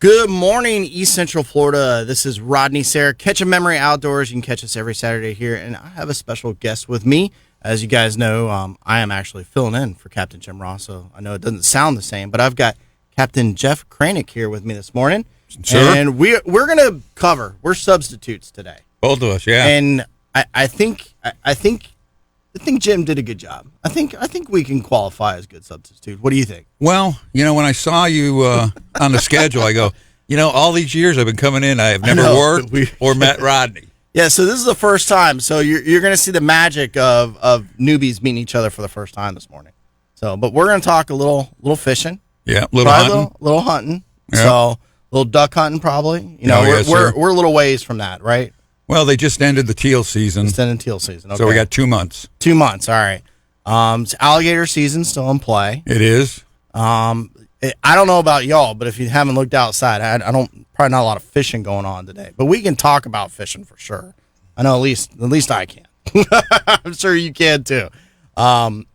Good morning, East Central Florida. This is Rodney Sahr, Catch a Memory Outdoors. You can catch us every Saturday here, and I have a special guest with me. As you guys know, I am actually filling in for Captain Jim Ross, so I know it doesn't sound the same, but I've got Captain Jeff Kraynik here with me this morning. Sure. And we're going to cover, we're substitutes today. Both of us, yeah. And I think Jim did a good job. I think we can qualify as good substitute. What do you think? Well, when I saw you on the schedule, I go, all these years I've been coming in, I have never worked or met Rodney. Yeah, so this is the first time. So you're going to see the magic of newbies meeting each other for the first time this morning. So, but we're going to talk a little fishing. Yeah, little hunting. Little hunting. Yeah. So, little duck hunting probably. We're a little ways from that, right? Well, they just ended the teal season. Okay. So we got 2 months. 2 months, all right. It's alligator season still in play. It is. I don't know about y'all, but if you haven't looked outside, probably not a lot of fishing going on today. But we can talk about fishing for sure. I know at least I can. I'm sure you can too. Jim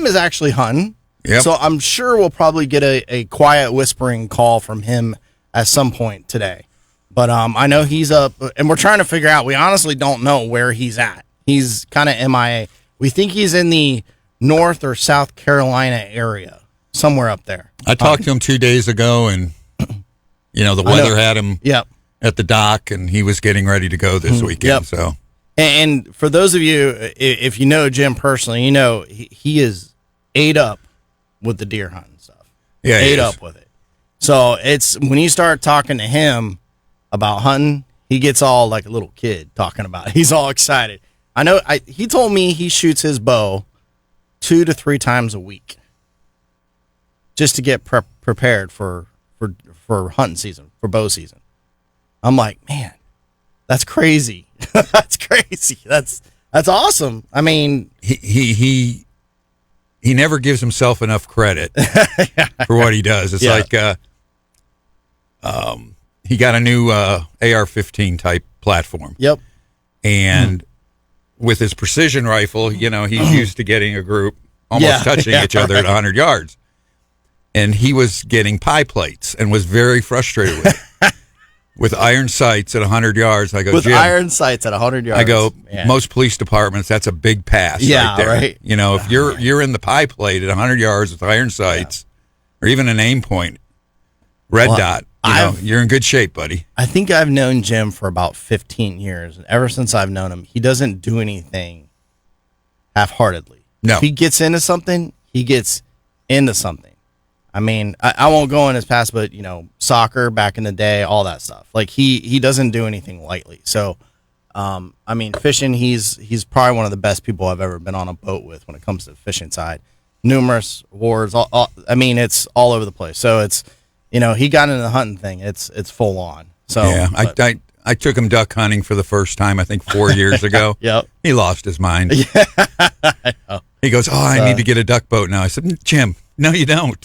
is actually hunting. Yep. So I'm sure we'll probably get a quiet whispering call from him at some point today. But I know he's up, and we're trying to figure out. We honestly don't know where he's at. He's kind of MIA. We think he's in the North or South Carolina area, somewhere up there. I talked to him 2 days ago, and the weather had him at the dock, and he was getting ready to go this weekend. Yep. So, and for those of you, if you know Jim personally, he is ate up with the deer hunting stuff. Yeah, ate up with it. So it's when you start talking to him about hunting, he gets all like a little kid talking about it. He's all excited. I know. He told me he shoots his bow 2 to 3 times a week, just to get prepared for hunting season, for bow season. I'm like, man, that's crazy. That's crazy. That's awesome. I mean, he never gives himself enough credit for what he does. It's like he got a new AR-15 type platform. Yep. And with his precision rifle, he's used to getting a group almost touching each other at 100 yards. And he was getting pie plates and was very frustrated with it. With iron sights at 100 yards, I go, Jim, iron sights at 100 yards. I go, most police departments, that's a big pass right there. Right. If you're in the pie plate at 100 yards with iron sights or even an aim point, red dot, you're in good shape, buddy. I think I've known Jim for about 15 years, and ever since I've known him, he doesn't do anything half-heartedly. No. If he gets into something, he gets into something. I mean, I won't go in his past, but, soccer back in the day, all that stuff. Like, he doesn't do anything lightly. So, fishing, he's probably one of the best people I've ever been on a boat with when it comes to the fishing side. Numerous awards. It's all over the place. So, it's... he got into the hunting thing. It's full on. So yeah, I took him duck hunting for the first time, I think 4 years ago. Yep. He lost his mind. Yeah, I know. He goes, I need to get a duck boat now. I said, Jim, no, you don't.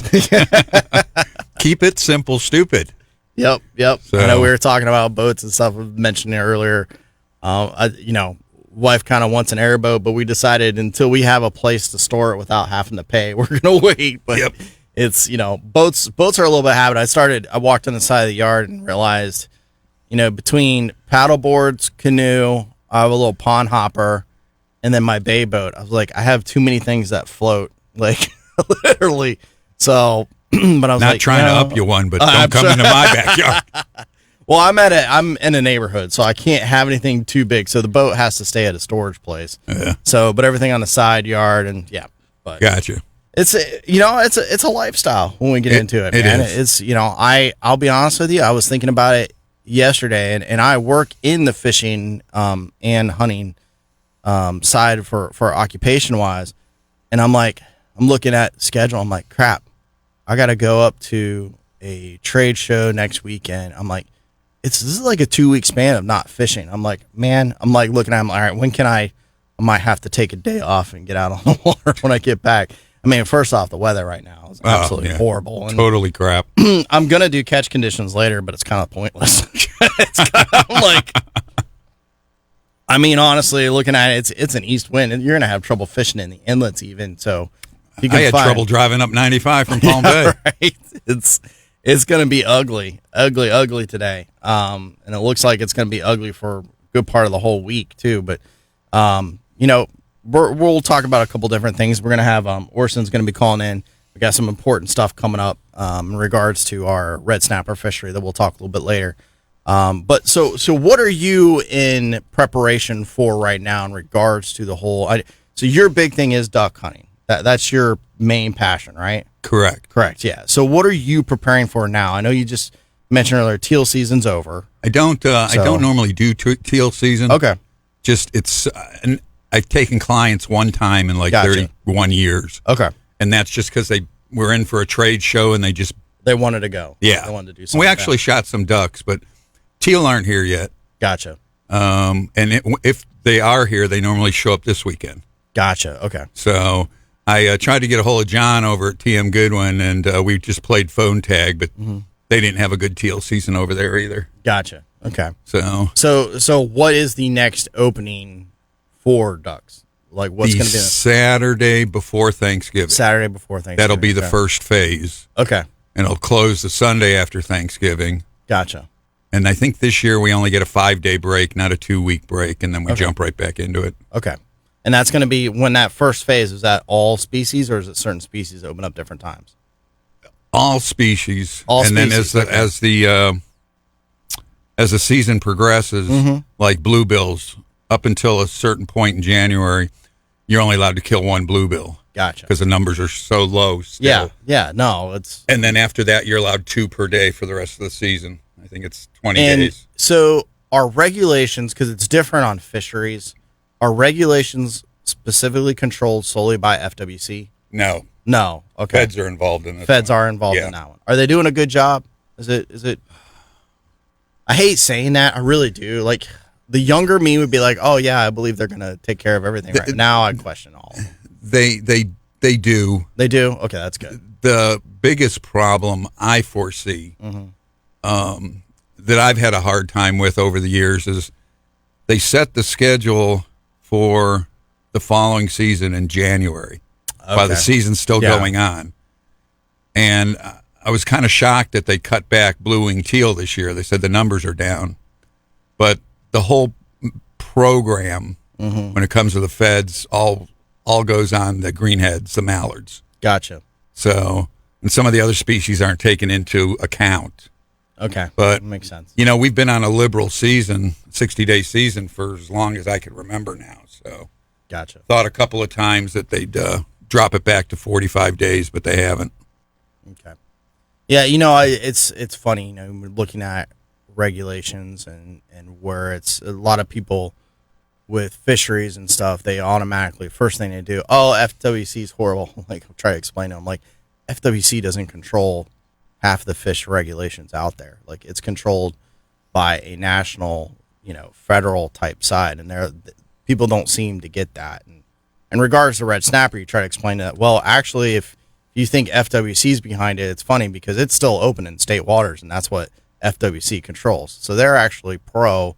Keep it simple, stupid. Yep. So, I know we were talking about boats and stuff. We mentioned it earlier. Wife kind of wants an airboat, but we decided until we have a place to store it without having to pay, we're going to wait. But it's, boats are a little bit of a habit. I walked on the side of the yard and realized, between paddle boards, canoe, I have a little pond hopper, and then my bay boat. I was like, I have too many things that float, like literally. So, but I was not trying to up you one, but don't come into my backyard. Well, I'm in a neighborhood, so I can't have anything too big. So the boat has to stay at a storage place. Yeah. So, but everything on the side yard and but gotcha. It's a lifestyle when we get into it, man. Is. It's I'll be honest with you. I was thinking about it yesterday, and I work in the fishing and hunting side for occupation wise, and I'm looking at the schedule. I'm like, crap, I got to go up to a trade show next weekend. I'm like, this is like a 2-week span of not fishing. I'm like, man, looking at him. All right, when can I might have to take a day off and get out on the water when I get back. I mean, first off, the weather right now is absolutely horrible. And totally crap. I'm going to do catch conditions later, but it's kind of pointless. I'm like, honestly, looking at it, it's an east wind, and you're going to have trouble fishing in the inlets even. So I had trouble driving up 95 from Palm Bay. Right? It's going to be ugly today. And it looks like it's going to be ugly for a good part of the whole week too. But, we'll talk about a couple different things. We're going to have, Orson's going to be calling in. We got some important stuff coming up, in regards to our red snapper fishery that we'll talk a little bit later. But so what are you in preparation for right now in regards to the whole, so your big thing is duck hunting. That's your main passion, right? Correct. Yeah. So what are you preparing for now? I know you just mentioned earlier teal season's over. I don't normally do teal season. Okay. Just and I've taken clients one time in like 31 years. Okay. And that's just because they were in for a trade show and they wanted to go. Yeah. They wanted to do something. We actually shot some ducks, but teal aren't here yet. Gotcha. If they are here, they normally show up this weekend. Gotcha. Okay. So I tried to get a hold of John over at TM Goodwin, and we just played phone tag, but they didn't have a good teal season over there either. Gotcha. Okay. So what is the next opening for ducks? Like what's going to be Saturday before Thanksgiving? Saturday before Thanksgiving. That'll be the first phase. Okay. And it'll close the Sunday after Thanksgiving. Gotcha. And I think this year we only get a 5-day break, not a 2-week break, and then we jump right back into it. Okay. And that's going to be when that first phase, is that all species or is it certain species that open up different times? All species. Then as the season progresses, like bluebills, up until a certain point in January, you're only allowed to kill one bluebill. Gotcha. Because the numbers are so low still. Yeah. No, it's. And then after that, you're allowed 2 per day for the rest of the season. I think it's 20 days. So our regulations, because it's different on fisheries, are regulations specifically controlled solely by FWC? No. Okay. Feds are involved in it. Feds are involved in that one. Are they doing a good job? Is it? I hate saying that. I really do. Like the younger me would be like, "Oh yeah, I believe they're going to take care of everything." Right now, I question all. They do. They do. Okay, that's good. The biggest problem I foresee, that I've had a hard time with over the years, is they set the schedule for the following season in January while the season's still going on. And I was kind of shocked that they cut back blue-wing teal this year. They said the numbers are down. But the whole program, when it comes to the feds, all goes on the greenheads, the mallards. Gotcha. So, and some of the other species aren't taken into account. Okay. But, makes sense. We've been on a liberal season, 60-day season, for as long as I can remember now. So, gotcha. Thought a couple of times that they'd drop it back to 45 days, but they haven't. Okay. Yeah, it's funny, we're looking at regulations and where it's a lot of people with fisheries and stuff, they automatically, first thing they do, FWC is horrible. Like, I'll try to explain to them, like, FWC doesn't control half the fish regulations out there. Like, it's controlled by a national, federal type side, and people don't seem to get that. And in regards to red snapper, you try to explain that. Well, actually, if you think FWC's behind it, it's funny because it's still open in state waters, and that's what FWC controls. So they're actually pro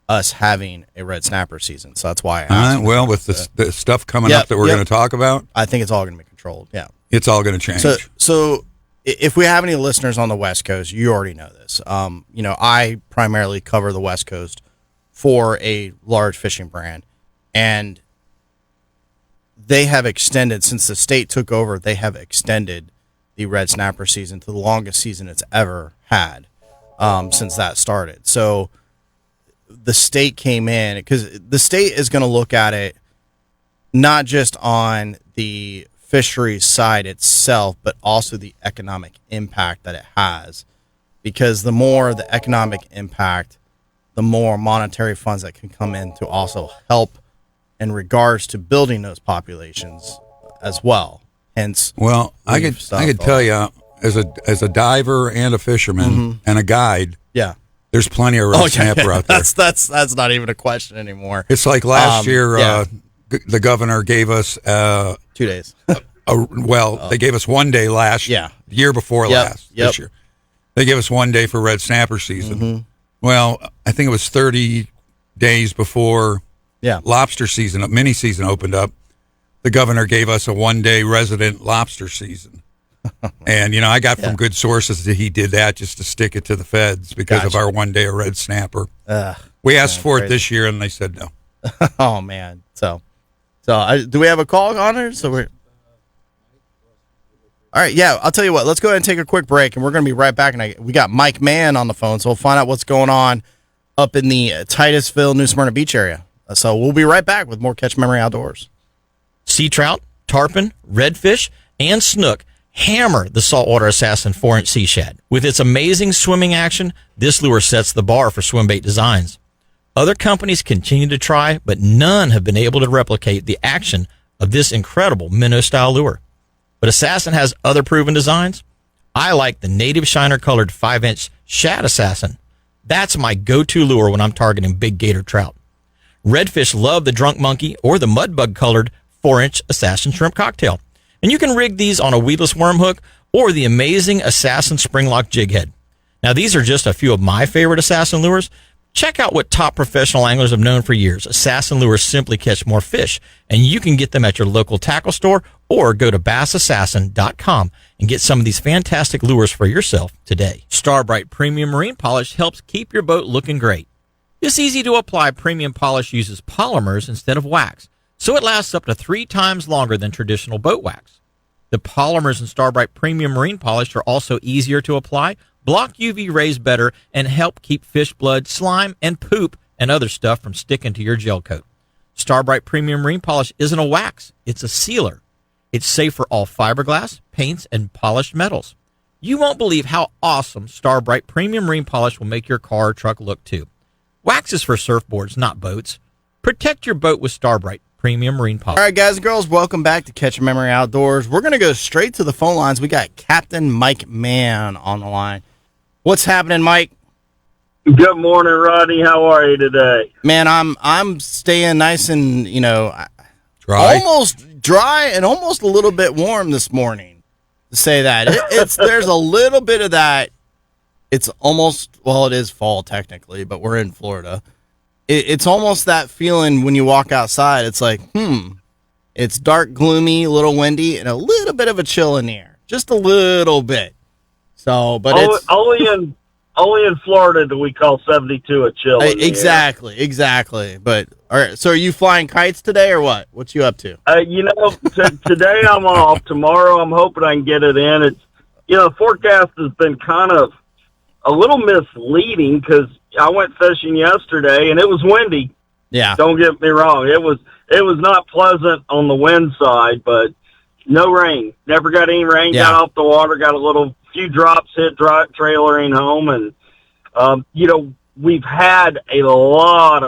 us having a red snapper season. So that's why I asked. With the stuff coming up that we're going to talk about, I think it's all going to be controlled. Yeah, it's all going to change. So if we have any listeners on the West Coast, you already know this. I primarily cover the West Coast for a large fishing brand, and they have extended, since the state took over, they have extended the red snapper season to the longest season it's ever had since that started. So the state came in, because the state is going to look at it not just on the fisheries side itself, but also the economic impact that it has. Because the more the economic impact, the more monetary funds that can come in to also help in regards to building those populations as well. Hence, I could tell you, as a diver and a fisherman and a guide, there's plenty of red snapper out there. That's not even a question anymore. It's like last year, the governor gave us 2 days. They gave us 1 day last year before last this year. They gave us 1 day for red snapper season. Well, I think it was 30 days before lobster season, mini season opened up. The governor gave us a 1 day resident lobster season. And, I got from good sources that he did that just to stick it to the feds because of our 1 day of red snapper. We asked for it this year, and they said no. Oh, man. So do we have a call on her? All right, yeah, I'll tell you what. Let's go ahead and take a quick break, and we're going to be right back. And we got Mike Mann on the phone, so we'll find out what's going on up in the Titusville, New Smyrna Beach area. So we'll be right back with more Catch Memory Outdoors. Sea trout, tarpon, redfish, and snook hammer the saltwater assassin 4-inch sea shad. With its amazing swimming action, this lure sets the bar for swim bait designs. Other companies continue to try, but none have been able to replicate the action of this incredible minnow-style lure. But Assassin has other proven designs. I like the native shiner-colored 5-inch shad assassin. That's my go-to lure when I'm targeting big gator trout. Redfish love the drunk monkey or the mudbug-colored 4-inch assassin shrimp cocktail. And you can rig these on a weedless worm hook or the amazing assassin springlock jig head. Now, these are just a few of my favorite assassin lures. Check out what top professional anglers have known for years. Assassin lures simply catch more fish, and you can get them at your local tackle store or go to bassassassin.com and get some of these fantastic lures for yourself today. Starbright Premium Marine Polish helps keep your boat looking great. This easy-to-apply premium polish uses polymers instead of wax, so it lasts up to 3 times longer than traditional boat wax. The polymers in Starbright Premium Marine Polish are also easier to apply, block UV rays better, and help keep fish blood, slime, and poop and other stuff from sticking to your gel coat. Starbright Premium Marine Polish isn't a wax, it's a sealer. It's safe for all fiberglass, paints, and polished metals. You won't believe how awesome Starbright Premium Marine Polish will make your car or truck look too. Wax is for surfboards, not boats. Protect your boat with Starbright Premium Marine Polish. All right, guys and girls, welcome back to Catch Memory Outdoors. We're going to go straight to the phone lines. We got Captain Mike Mann on the line. What's happening, Mike? Good morning, Rodney. How are you today? Man, I'm staying nice and, Dry? almost dry and almost a little bit warm this morning. To say that. There's a little bit of that. It's almost, well, it is fall technically, but we're in Florida. It's almost that feeling when you walk outside. It's like, it's dark, gloomy, a little windy, and a little bit of a chill in the air. Just a little bit. So, but it's only in Florida do we call 72 a chill. Exactly. But all right, so are you flying kites today or what? What you up to? Today I'm off. Tomorrow I'm hoping I can get it in. It's the forecast has been kind of a little misleading because I went fishing yesterday and it was windy. Yeah. Don't get me wrong. It was not pleasant on the wind side, but no rain. Never got any rain. Yeah. Got off the water. Got a few drops hit trailering home, and we've had a lot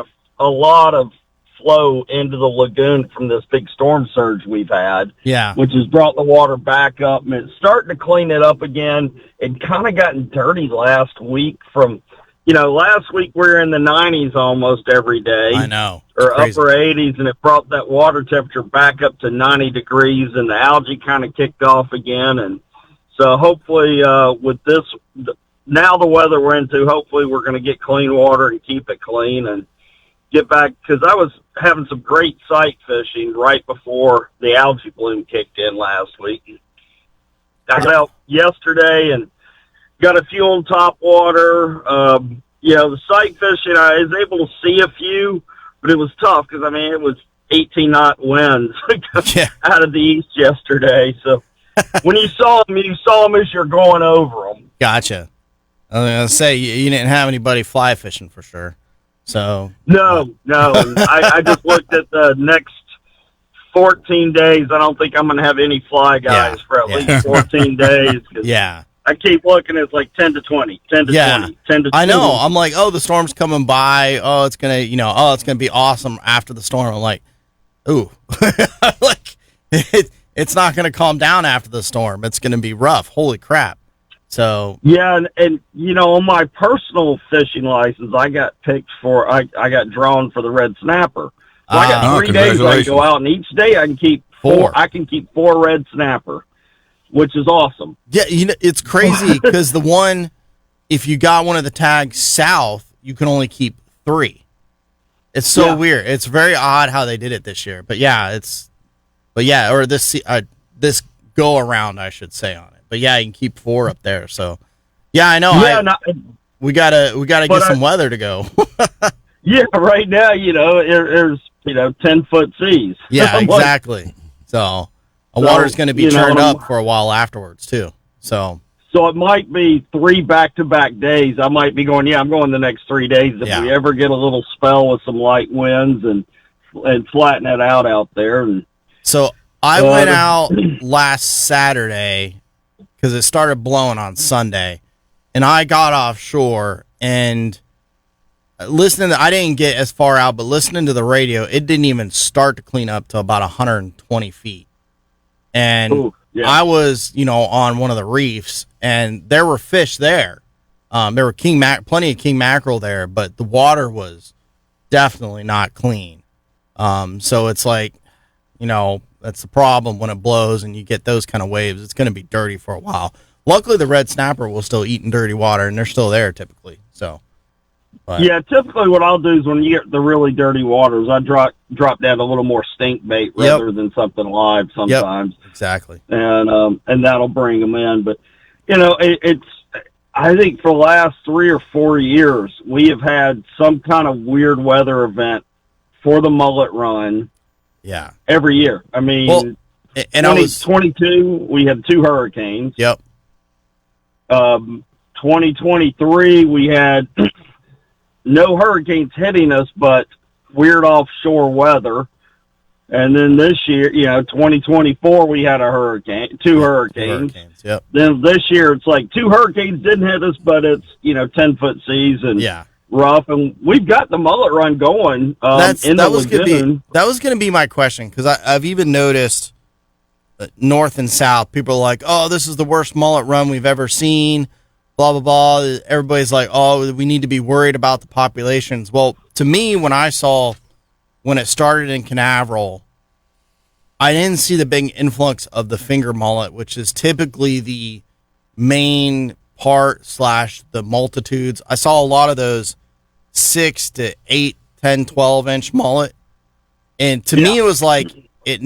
of flow into the lagoon from this big storm surge we've had. Yeah. Which has brought the water back up, and it's starting to clean it up again. It kind of gotten dirty last week from. Last week we were in the 90s almost every day. I know. Or upper 80s, and it brought that water temperature back up to 90 degrees, and the algae kind of kicked off again. And so hopefully with this, now the weather we're into, hopefully we're going to get clean water and keep it clean and get back, because I was having some great sight fishing right before the algae bloom kicked in last week. I got out yesterday and got a few on top water. The sight fishing, I was able to see a few, but it was tough because, it was 18-knot winds out of the east yesterday. So when you saw them as you're going over them. Gotcha. I was going to say, you didn't have anybody fly fishing for sure. So No. I just looked at the next 14 days. I don't think I'm going to have any fly guys for at least 14 days. Yeah. I keep looking, it's like 10 to 20, 10 to 20, 10 to 20. I know. I'm like, the storm's coming by. Oh, it's going to, it's going to be awesome after the storm. I'm like, ooh. Like, it's not going to calm down after the storm. It's going to be rough. Holy crap. So. Yeah, and on my personal fishing license, I got I got drawn for the red snapper. So I got 3 days I can go out, and each day I can keep four. I can keep 4 red snapper, which is awesome. Yeah, it's crazy because if you got one of the tags south, you can only keep 3. It's so weird. It's very odd how they did it this year. But yeah, or this go around, I should say, on it. yeah, you can keep 4 up there. So yeah, I know. Yeah, we gotta get some weather to go. yeah, right now, there's 10-foot seas. Yeah, exactly. So water's going to be churned up for a while afterwards too. So it might be 3 back-to-back days. I might be going. Yeah, I'm going the next 3 days if we ever get a little spell with some light winds and flatten it out there. And so I went out last Saturday because it started blowing on Sunday, and I got offshore and listening. I didn't get as far out, but listening to the radio, it didn't even start to clean up to about 120 feet, and I was on one of the reefs, and there were fish there. There were plenty of king mackerel there, but the water was definitely not clean. So it's like, that's the problem when it blows and you get those kind of waves. It's going to be dirty for a while. Luckily, the red snapper will still eat in dirty water, and they're still there typically. So, yeah, typically what I'll do is when you get the really dirty waters, I drop down a little more stink bait rather than something live sometimes. Yep, exactly. And that'll bring them in. But it's. I think for the last 3 or 4 years, we have had some kind of weird weather event for the mullet run. Yeah. Every year. I mean, 2022, we had 2 hurricanes. Yep. 2023, we had no hurricanes hitting us, but weird offshore weather. And then this year, 2024, we had a 2 hurricanes. Yep. Then this year, it's like 2 hurricanes didn't hit us, but it's, 10-foot seas and rough. And we've got the mullet run going that was going to be my question, because I've even noticed north and south, people are like, oh, this is the worst mullet run we've ever seen, blah, blah, blah. Everybody's like, oh, we need to be worried about the populations. Well, to me, when it started in Canaveral, I didn't see the big influx of the finger mullet, which is typically the main part / the multitudes. I saw a lot of those 6 to 8, 10, 12-inch mullet. And to me, it was like it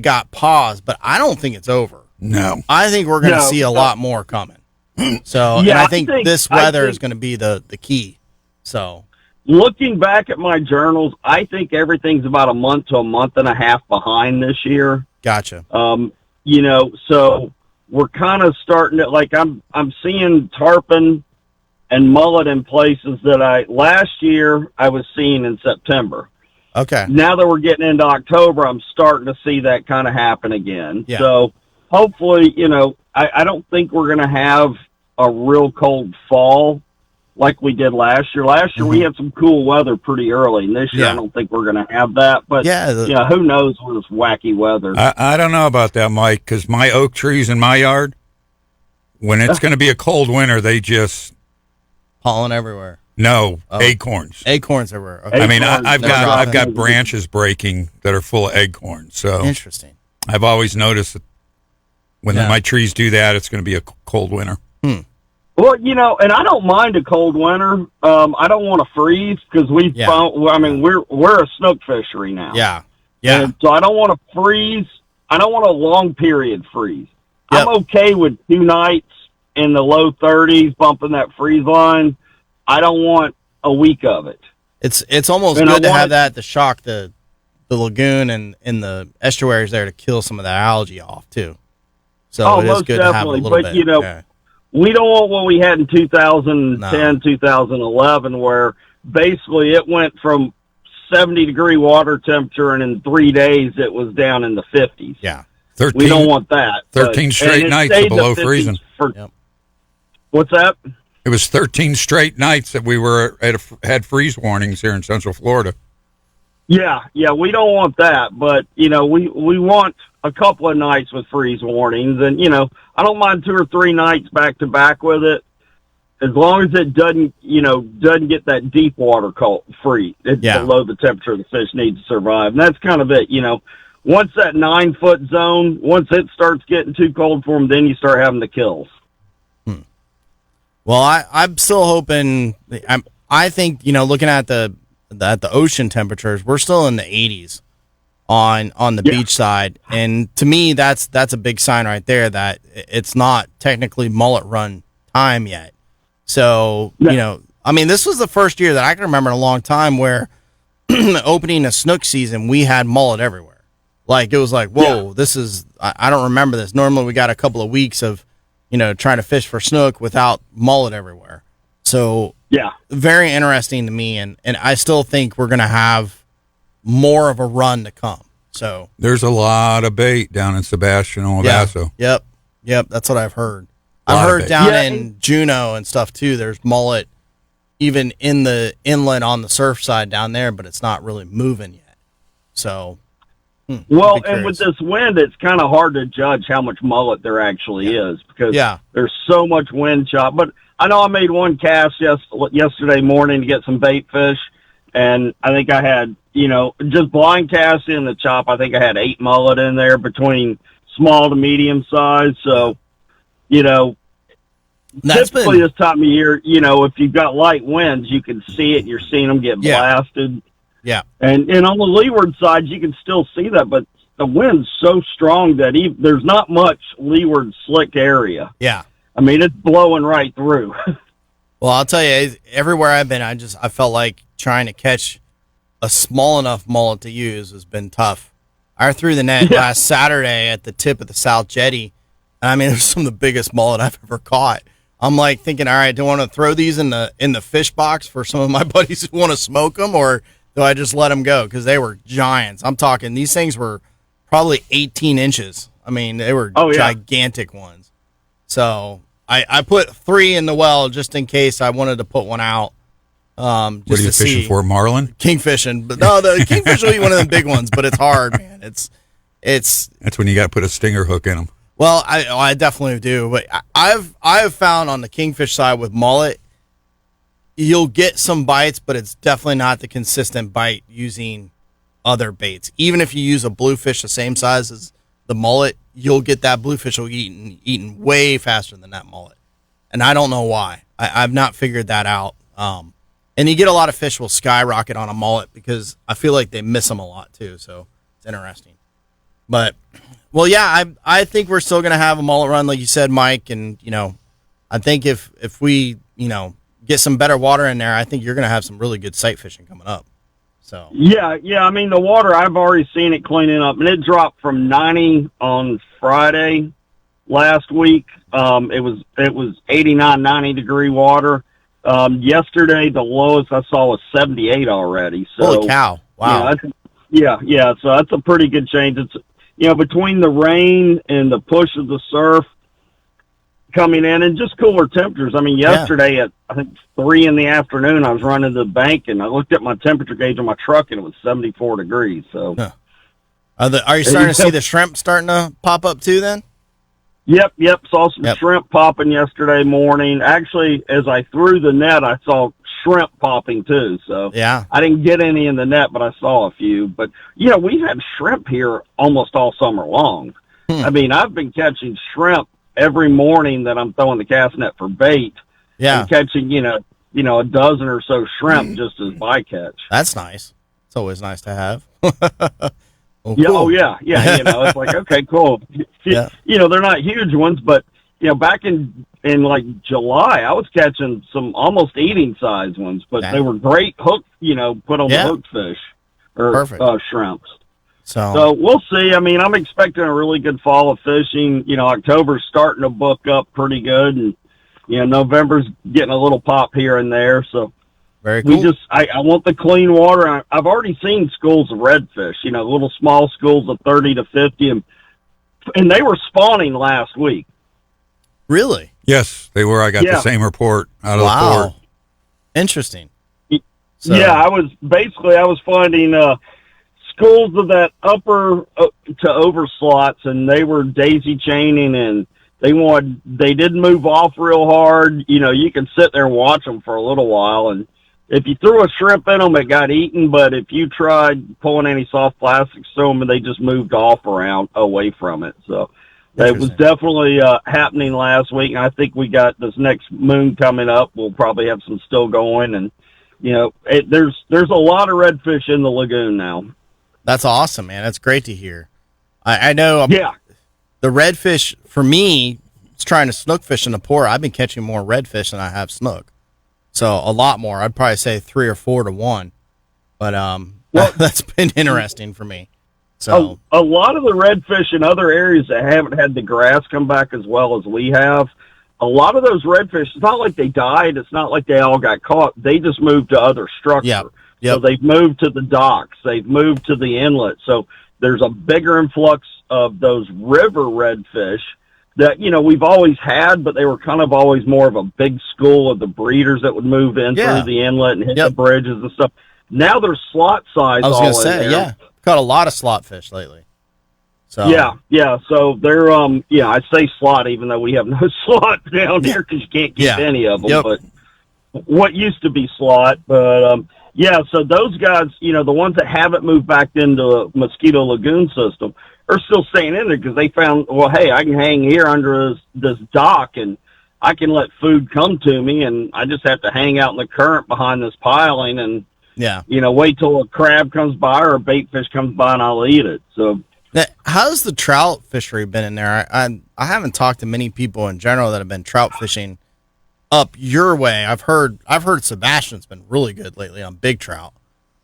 got paused, but I don't think it's over. No. I think we're going to see a lot more coming. So, and I think this weather is going to be the key. So, looking back at my journals, I think everything's about a month to a month and a half behind this year. Gotcha. So we're kind of starting to, like, I'm seeing tarpon and mullet in places that last year I was seeing in September. Okay. Now that we're getting into October, I'm starting to see that kind of happen again. Yeah. So hopefully, I don't think we're going to have a real cold fall like we did last year. Last year we had some cool weather pretty early, and this year I don't think we're going to have that. But who knows with this wacky weather? I don't know about that, Mike, because my oak trees in my yard, when it's going to be a cold winter, they just pollen everywhere. No, acorns. Acorns everywhere. Okay. I mean, I've got branches breaking that are full of acorns. So interesting. I've always noticed that when my trees do that, it's going to be a cold winter. Well, and I don't mind a cold winter. I don't want to freeze because we're a snook fishery now. Yeah. And so I don't want to freeze. I don't want a long period freeze. Yep. I'm okay with 2 nights in the low 30s, bumping that freeze line. I don't want a week of it. It's almost good to have that to shock the lagoon and the estuaries there to kill some of the algae off too. So it is good to have a little bit. We don't want what we had in 2010, 2011, where basically it went from 70-degree water temperature, and in 3 days it was down in the 50s. Yeah. We don't want that. 13 straight nights of below freezing. What's that? It was 13 straight nights that we had freeze warnings here in Central Florida. Yeah, we don't want that, but we want a couple of nights with freeze warnings, and I don't mind 2 or 3 nights back to back with it, as long as it doesn't get that deep water freeze. It's below the temperature the fish need to survive, and that's kind of it. Once that 9-foot zone, once it starts getting too cold for them, then you start having the kills. Well, I'm still hoping. I think looking at the ocean temperatures, we're still in the 80s. on the beach side. And to me, that's a big sign right there that it's not technically mullet run time yet. So, I mean, this was the first year that I can remember in a long time where opening a snook season, we had mullet everywhere. Like, it was like, whoa, this is, I don't remember this. Normally we got a couple of weeks of, trying to fish for snook without mullet everywhere. So, very interesting to me. And I still think we're going to have more of a run to come. So there's a lot of bait down in Sebastian on Vaso. Yep. That's what I've heard. I've heard down in Juneau and stuff too. There's mullet even in the inlet on the surf side down there, but it's not really moving yet. So, well, and with this wind, it's kind of hard to judge how much mullet there actually is because there's so much wind chop. But I know I made one cast yesterday morning to get some bait fish, and I think I had, just blind casting in the chop, I think I had 8 mullet in there between small to medium size. So, typically this time of year, if you've got light winds, you can see it. You're seeing them get blasted. Yeah. And on the leeward side, you can still see that, but the wind's so strong that there's not much leeward slick area. Yeah. I mean, it's blowing right through. Well, I'll tell you, everywhere I've been, I felt like trying to catch a small enough mullet to use has been tough. I threw the net last Saturday at the tip of the South Jetty, and I mean, it was some of the biggest mullet I've ever caught. I'm like thinking, all right, do I want to throw these in the fish box for some of my buddies who want to smoke them, or do I just let them go? Because they were giants. I'm talking, these things were probably 18 inches. I mean, they were gigantic ones. So I put 3 in the well just in case I wanted to put one out. What are you fishing for, marlin? Kingfishing. But no, the kingfish will be one of the big ones, but it's hard, man. It's That's when you got to put a stinger hook in them. Well, I definitely do, but I've found on the kingfish side with mullet, you'll get some bites, but it's definitely not the consistent bite using other baits. Even if you use a bluefish the same size as the mullet, you'll get that bluefish will get eaten way faster than that mullet, and I don't know why. I've not figured that out. And you get a lot of fish will skyrocket on a mullet because I feel like they miss them a lot too. So it's interesting, but. Well, yeah, I think we're still going to have a mullet run, like you said, Mike. And, I think if we, get some better water in there, I think you're going to have some really good sight fishing coming up. So Yeah. I mean, the water, I've already seen it cleaning up. And it dropped from 90 on Friday last week. It was 89, 90-degree water. Yesterday, the lowest I saw was 78 already. So, holy cow. Wow. Yeah. So that's a pretty good change. It's, between the rain and the push of the surf coming in and just cooler temperatures. I mean, yesterday at, I think, 3 in the afternoon, I was running to the bank and I looked at my temperature gauge on my truck and it was 74 degrees. So, are you starting to see the shrimp starting to pop up too then? Yep. Saw some shrimp popping yesterday morning. Actually, as I threw the net, I saw shrimp popping too. So I didn't get any in the net, but I saw a few. But we've had shrimp here almost all summer long. I mean, I've been catching shrimp every morning that I'm throwing the cast net for bait. And catching a dozen or so shrimp just as bycatch. That's nice. It's always nice to have. Well, cool. It's like, okay, cool. They're not huge ones, but back in like July, I was catching some almost eating size ones, but they were great hook, put on the hook fish or shrimps. So we'll see. I mean, I'm expecting a really good fall of fishing. October's starting to book up pretty good, and November's getting a little pop here and there. So very cool. I want the clean water. I've already seen schools of redfish, little small schools of 30 to 50, and they were spawning last week. Really? Yes, they were. I got the same report out of the port. Interesting. So. Yeah, I was finding schools of that upper to over slots, and they were daisy chaining, and they didn't move off real hard. You can sit there and watch them for a little while, and if you threw a shrimp in them, it got eaten. But if you tried pulling any soft plastics to them, they just moved off away from it. So it was definitely happening last week. And I think we got this next moon coming up. We'll probably have some still going. And, there's a lot of redfish in the lagoon now. That's awesome, man. That's great to hear. I know Yeah. the redfish, for me, it's trying to snook fish in the port. I've been catching more redfish than I have snook. So a lot more. I'd probably say 3 or 4 to 1. But that's been interesting for me. So a lot of the redfish in other areas that haven't had the grass come back as well as we have, a lot of those redfish, it's not like they died. It's not like they all got caught. They just moved to other structure. Yep. So they've moved to the docks. They've moved to the inlet. So there's a bigger influx of those river redfish that, we've always had, but they were kind of always more of a big school of the breeders that would move in through the inlet and hit the bridges and stuff. Now they're slot size. I was going to say, caught a lot of slot fish lately. So yeah. So they're I say slot even though we have no slot down here because you can't keep any of them. But what used to be slot, but so those guys, the ones that haven't moved back into Mosquito Lagoon system are still staying in there because they found, well, hey, I can hang here under this dock and I can let food come to me, and I just have to hang out in the current behind this piling and wait till a crab comes by or a bait fish comes by and I'll eat it. So how's the trout fishery been in there? I haven't talked to many people in general that have been trout fishing up your way. I've heard Sebastian's been really good lately on big trout.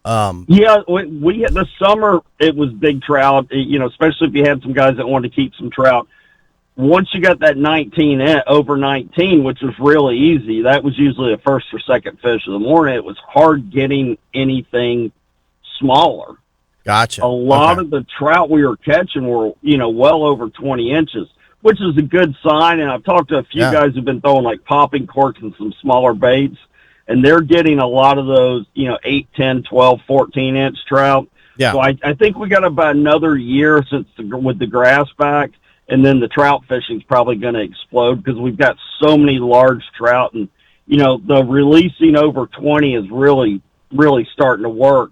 We had this summer, it was big trout, especially if you had some guys that wanted to keep some trout. Once you got that 19 over 19, which was really easy, that was usually the first or second fish of the morning. It was hard getting anything smaller. Gotcha. A lot of the trout we were catching were, well over 20 inches, which is a good sign. And I've talked to a few guys who've been throwing like popping corks and some smaller baits, and they're getting a lot of those, 8, 10, 12, 14-inch trout. Yeah. So I think we got about another year with the grass back, and then the trout fishing's probably going to explode because we've got so many large trout. And, the releasing over 20 is really, really starting to work.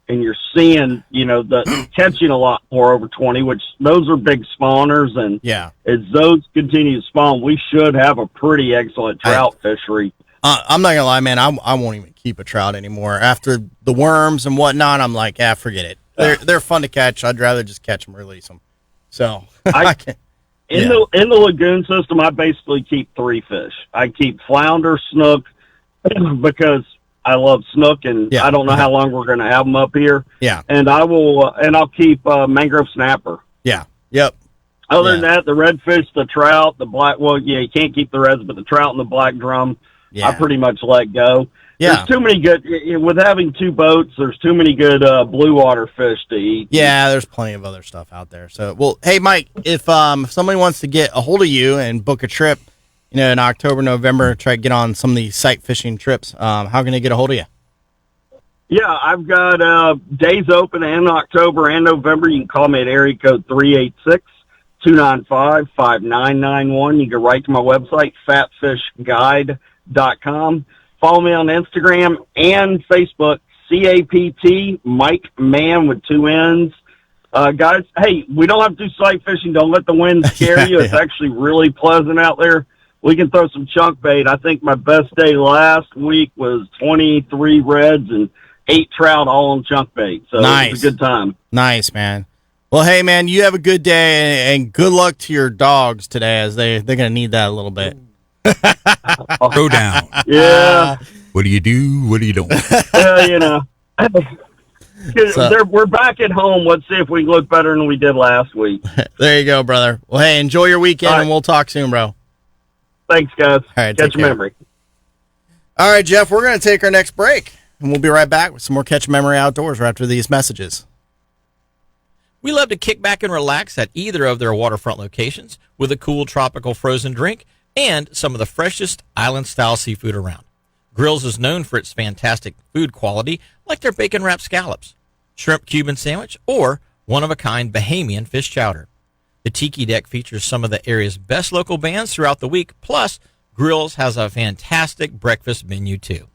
And you're seeing, the catching a lot more over 20, which those are big spawners. And as those continue to spawn, we should have a pretty excellent trout fishery. I'm not going to lie, man. I won't even keep a trout anymore. After the worms and whatnot, I'm like, forget it. They're fun to catch. I'd rather just catch them, release them. So in the lagoon system, I basically keep 3 fish. I keep flounder, snook, because I love snook, and I don't know how long we're going to have them up here. Yeah. And I'll keep mangrove snapper. Yeah. Yep. Other than that, the redfish, the trout, the black, you can't keep the reds, but the trout and the black drum, I pretty much let go. Yeah. There's too many good, with having 2 boats, there's too many good blue water fish to eat. Yeah, there's plenty of other stuff out there. So, well, hey, Mike, if somebody wants to get a hold of you and book a trip, in October, November, try to get on some of these sight fishing trips, how can they get a hold of you? Yeah, I've got days open in October and November. You can call me at area code 386-295-5991. You can write to my website, fatfishguide.com. Follow me on Instagram and Facebook, CAPT, Mike Mann with 2 N's. Guys, hey, we don't have to do sight fishing. Don't let the wind scare you. It's actually really pleasant out there. We can throw some chunk bait. I think my best day last week was 23 reds and 8 trout all on chunk bait. So nice. It was a good time. Nice, man. Well, hey, man, you have a good day, and good luck to your dogs today, as they're going to need that a little bit. Go down. Yeah. What do you do? What do you don't? We're back at home. Let's see if we can look better than we did last week. There you go, brother. Well, hey, enjoy your weekend, and we'll talk soon, bro. Thanks, guys. All right, Catch a memory. All right, Jeff, we're going to take our next break, and we'll be right back with some more Catch a Memory Outdoors right after these messages. We love to kick back and relax at either of their waterfront locations with a cool tropical frozen drink and some of the freshest island-style seafood around. Grills is known for its fantastic food quality, like their bacon-wrapped scallops, shrimp Cuban sandwich, or one-of-a-kind Bahamian fish chowder. The Tiki Deck features some of the area's best local bands throughout the week, plus Grills has a fantastic breakfast menu, too.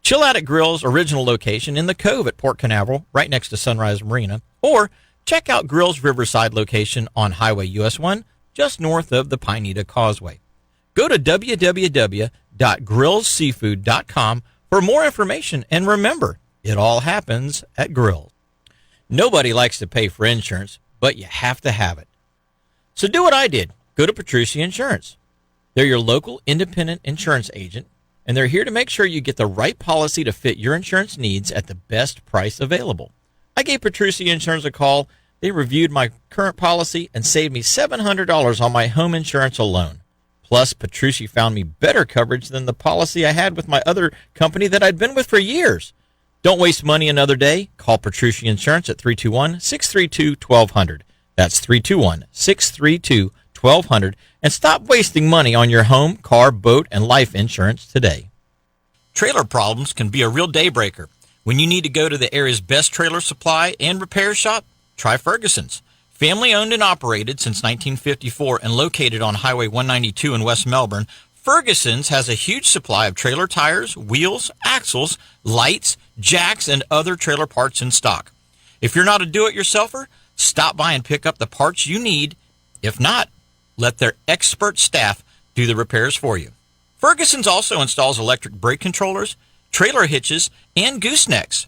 Chill out at Grills' original location in the Cove at Port Canaveral, right next to Sunrise Marina, or check out Grills' Riverside location on Highway US 1, just north of the Pineda Causeway. Go to www.grillsseafood.com for more information, and remember, it all happens at Grills. Nobody likes to pay for insurance, but you have to have it. So do what I did. Go to Petrucci Insurance. They're your local independent insurance agent, and they're here to make sure you get the right policy to fit your insurance needs at the best price available. I gave Petrucci Insurance a call. They reviewed my current policy and saved me $700 on my home insurance alone. Plus, Petrucci found me better coverage than the policy I had with my other company that I'd been with for years. Don't waste money another day. Call Petrucci Insurance at 321-632-1200. That's 321-632-1200. And stop wasting money on your home, car, boat, and life insurance today. Trailer problems can be a real day breaker. When you need to go to the area's best trailer supply and repair shop, try Ferguson's. Family owned and operated since 1954 and located on Highway 192 in West Melbourne, Ferguson's has a huge supply of trailer tires, wheels, axles, lights, jacks, and other trailer parts in stock. If you're not a do-it-yourselfer, stop by and pick up the parts you need. If not, let their expert staff do the repairs for you. Ferguson's also installs electric brake controllers, trailer hitches, and goosenecks.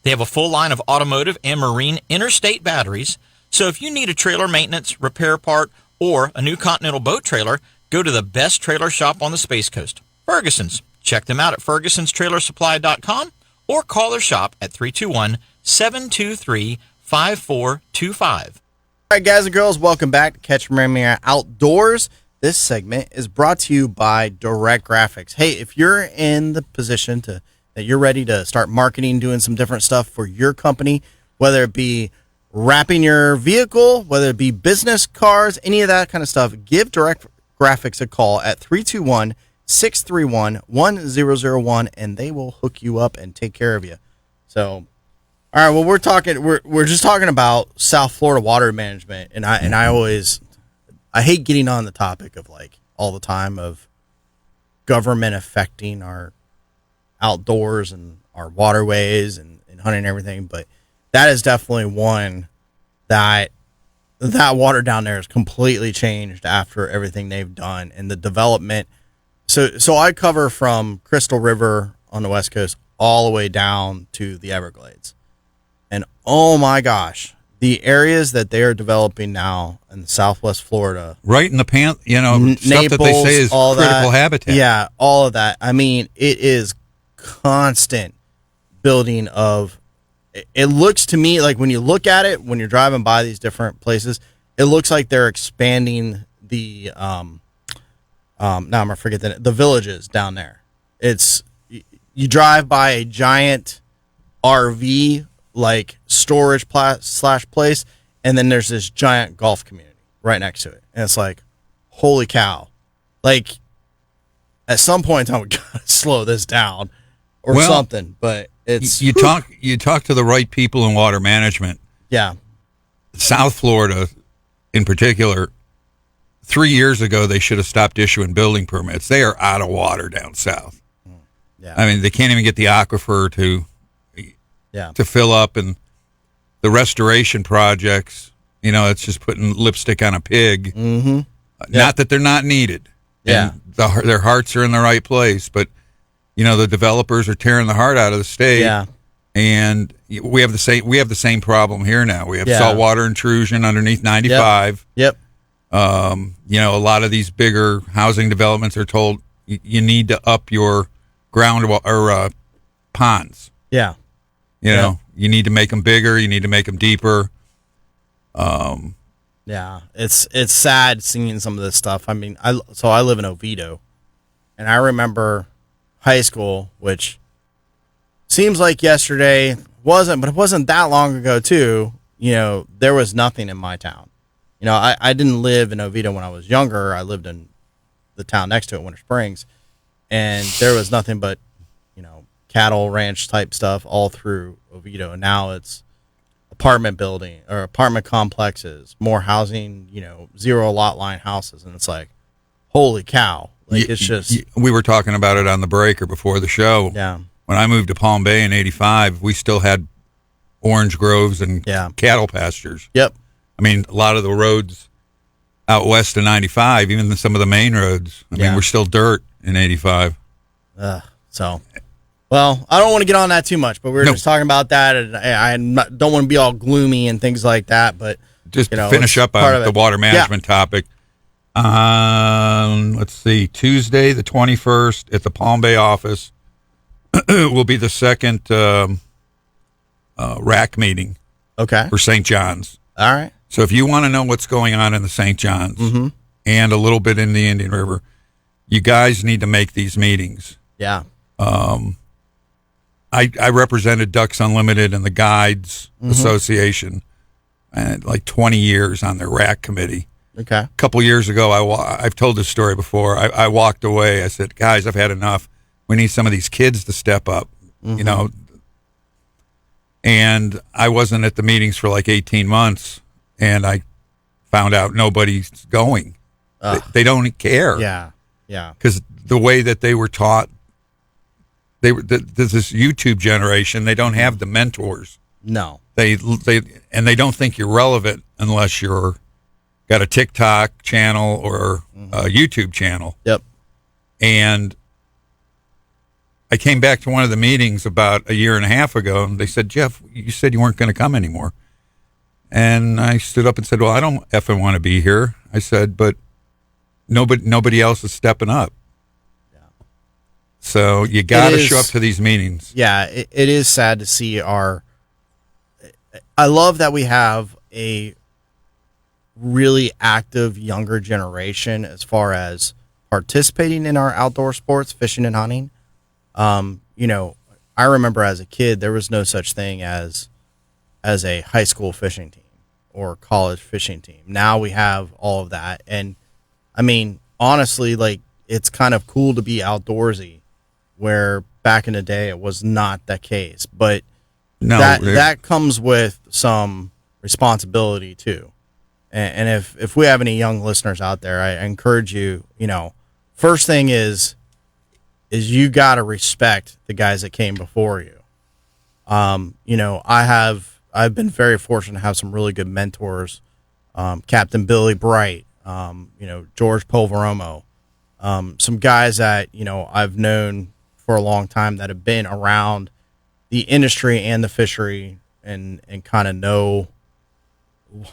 They have a full line of automotive and marine interstate batteries, so if you need a trailer maintenance, repair part, or a new Continental boat trailer, go to the best trailer shop on the Space Coast, Ferguson's. Check them out at fergusonstrailersupply.com or call their shop at 321-723-5425. All right, guys and girls, welcome back to Catch Premier Outdoors. This segment is brought to you by Direct Graphics. Hey, if you're in the position that you're ready to start marketing, doing some different stuff for your company, whether it be wrapping your vehicle, whether it be business cards, any of that kind of stuff, give Direct Graphics a call at 321-631-1001, and they will hook you up and take care of you. So, all right, well, we're just talking about South Florida water management, and I hate getting on the topic of like all the time of government affecting our outdoors and our waterways and hunting and everything, but that is definitely one that water down there has completely changed after everything they've done and the development. So I cover from Crystal River on the West Coast all the way down to the Everglades. And oh my gosh, the areas that they are developing now in Southwest Florida. Right in the stuff Naples, that they say is critical habitat. Yeah, all of that. I mean, it is constant building of. It looks to me like when you look at it, when you're driving by these different places, it looks like they're expanding the now I'm gonna forget the villages down there. It's you drive by a giant RV like storage / place, and then there's this giant golf community right next to it, and it's like, holy cow! Like at some point in time, we gotta slow this down or something, but. You talk to the right people in water management. Yeah. South Florida, in particular, 3 years ago, they should have stopped issuing building permits. They are out of water down south. Yeah. I mean, they can't even get the aquifer to fill up, and the restoration projects, it's just putting lipstick on a pig. Mm-hmm. Not that they're not needed. Yeah. And their hearts are in the right place, but the developers are tearing the heart out of the state. Yeah. And we have the same problem here now. We have saltwater intrusion underneath 95. Yep. A lot of these bigger housing developments are told you need to up your ponds. Yeah. You need to make them bigger. You need to make them deeper. Yeah, it's sad seeing some of this stuff. I mean, I live in Oviedo, and I remember high school, which seems like yesterday, but it wasn't that long ago too. There was nothing in my town. I didn't live in Oviedo when I was younger. I lived in the town next to it, Winter Springs, and there was nothing but cattle ranch type stuff all through Oviedo. And now it's apartment building or apartment complexes, more housing, 0 lot line houses, and it's like, holy cow. Like it's just. We were talking about it on the break or before the show. Yeah. When I moved to Palm Bay in '85, we still had orange groves and cattle pastures. Yep. I mean, a lot of the roads out west of 95, even some of the main roads, I mean, we're still dirt in '85. So. Well, I don't want to get on that too much, but we were No. just talking about that, and don't want to be all gloomy and things like that. But Just you know, to finish it's up part on of the it. water management topic. Let's see. Tuesday, the 21st, at the Palm Bay office, will be the second RAC meeting Okay. for St. John's. All right. So if you want to know what's going on in the St. John's and a little bit in the Indian River, you guys need to make these meetings. Yeah. I represented Ducks Unlimited and the Guides Association, and like 20 years on their RAC committee. Okay. A couple years ago, I've told this story before. I walked away. I said, guys, I've had enough. We need some of these kids to step up, you know. And I wasn't at the meetings for like 18 months, and I found out nobody's going. They don't care. Yeah. Yeah. Because the way that they were taught, there's this YouTube generation. They don't have the mentors. No. They don't think you're relevant unless you're got a TikTok channel or a YouTube channel. Yep. And I came back to one of the meetings about a year and a half ago, and they said, Jeff, you said you weren't going to come anymore. And I stood up and said, well, I don't effing want to be here. I said, but nobody else is stepping up. Yeah. So you got to show up to these meetings. Yeah, it is sad to see I love that we have a really active younger generation as far as participating in our outdoor sports, fishing and hunting. You know, I remember as a kid, there was no such thing as a high school fishing team or college fishing team. Now we have all of that. And I mean, honestly, like, it's kind of cool to be outdoorsy, where back in the day it was not the case. But that comes with some responsibility too. And if we have any young listeners out there, I encourage you, you know, first thing is you got to respect the guys that came before you. You know, I've been very fortunate to have some really good mentors. Captain Billy Bright, you know, George Polveromo, some guys that, you know, I've known for a long time that have been around the industry and the fishery and kind of know,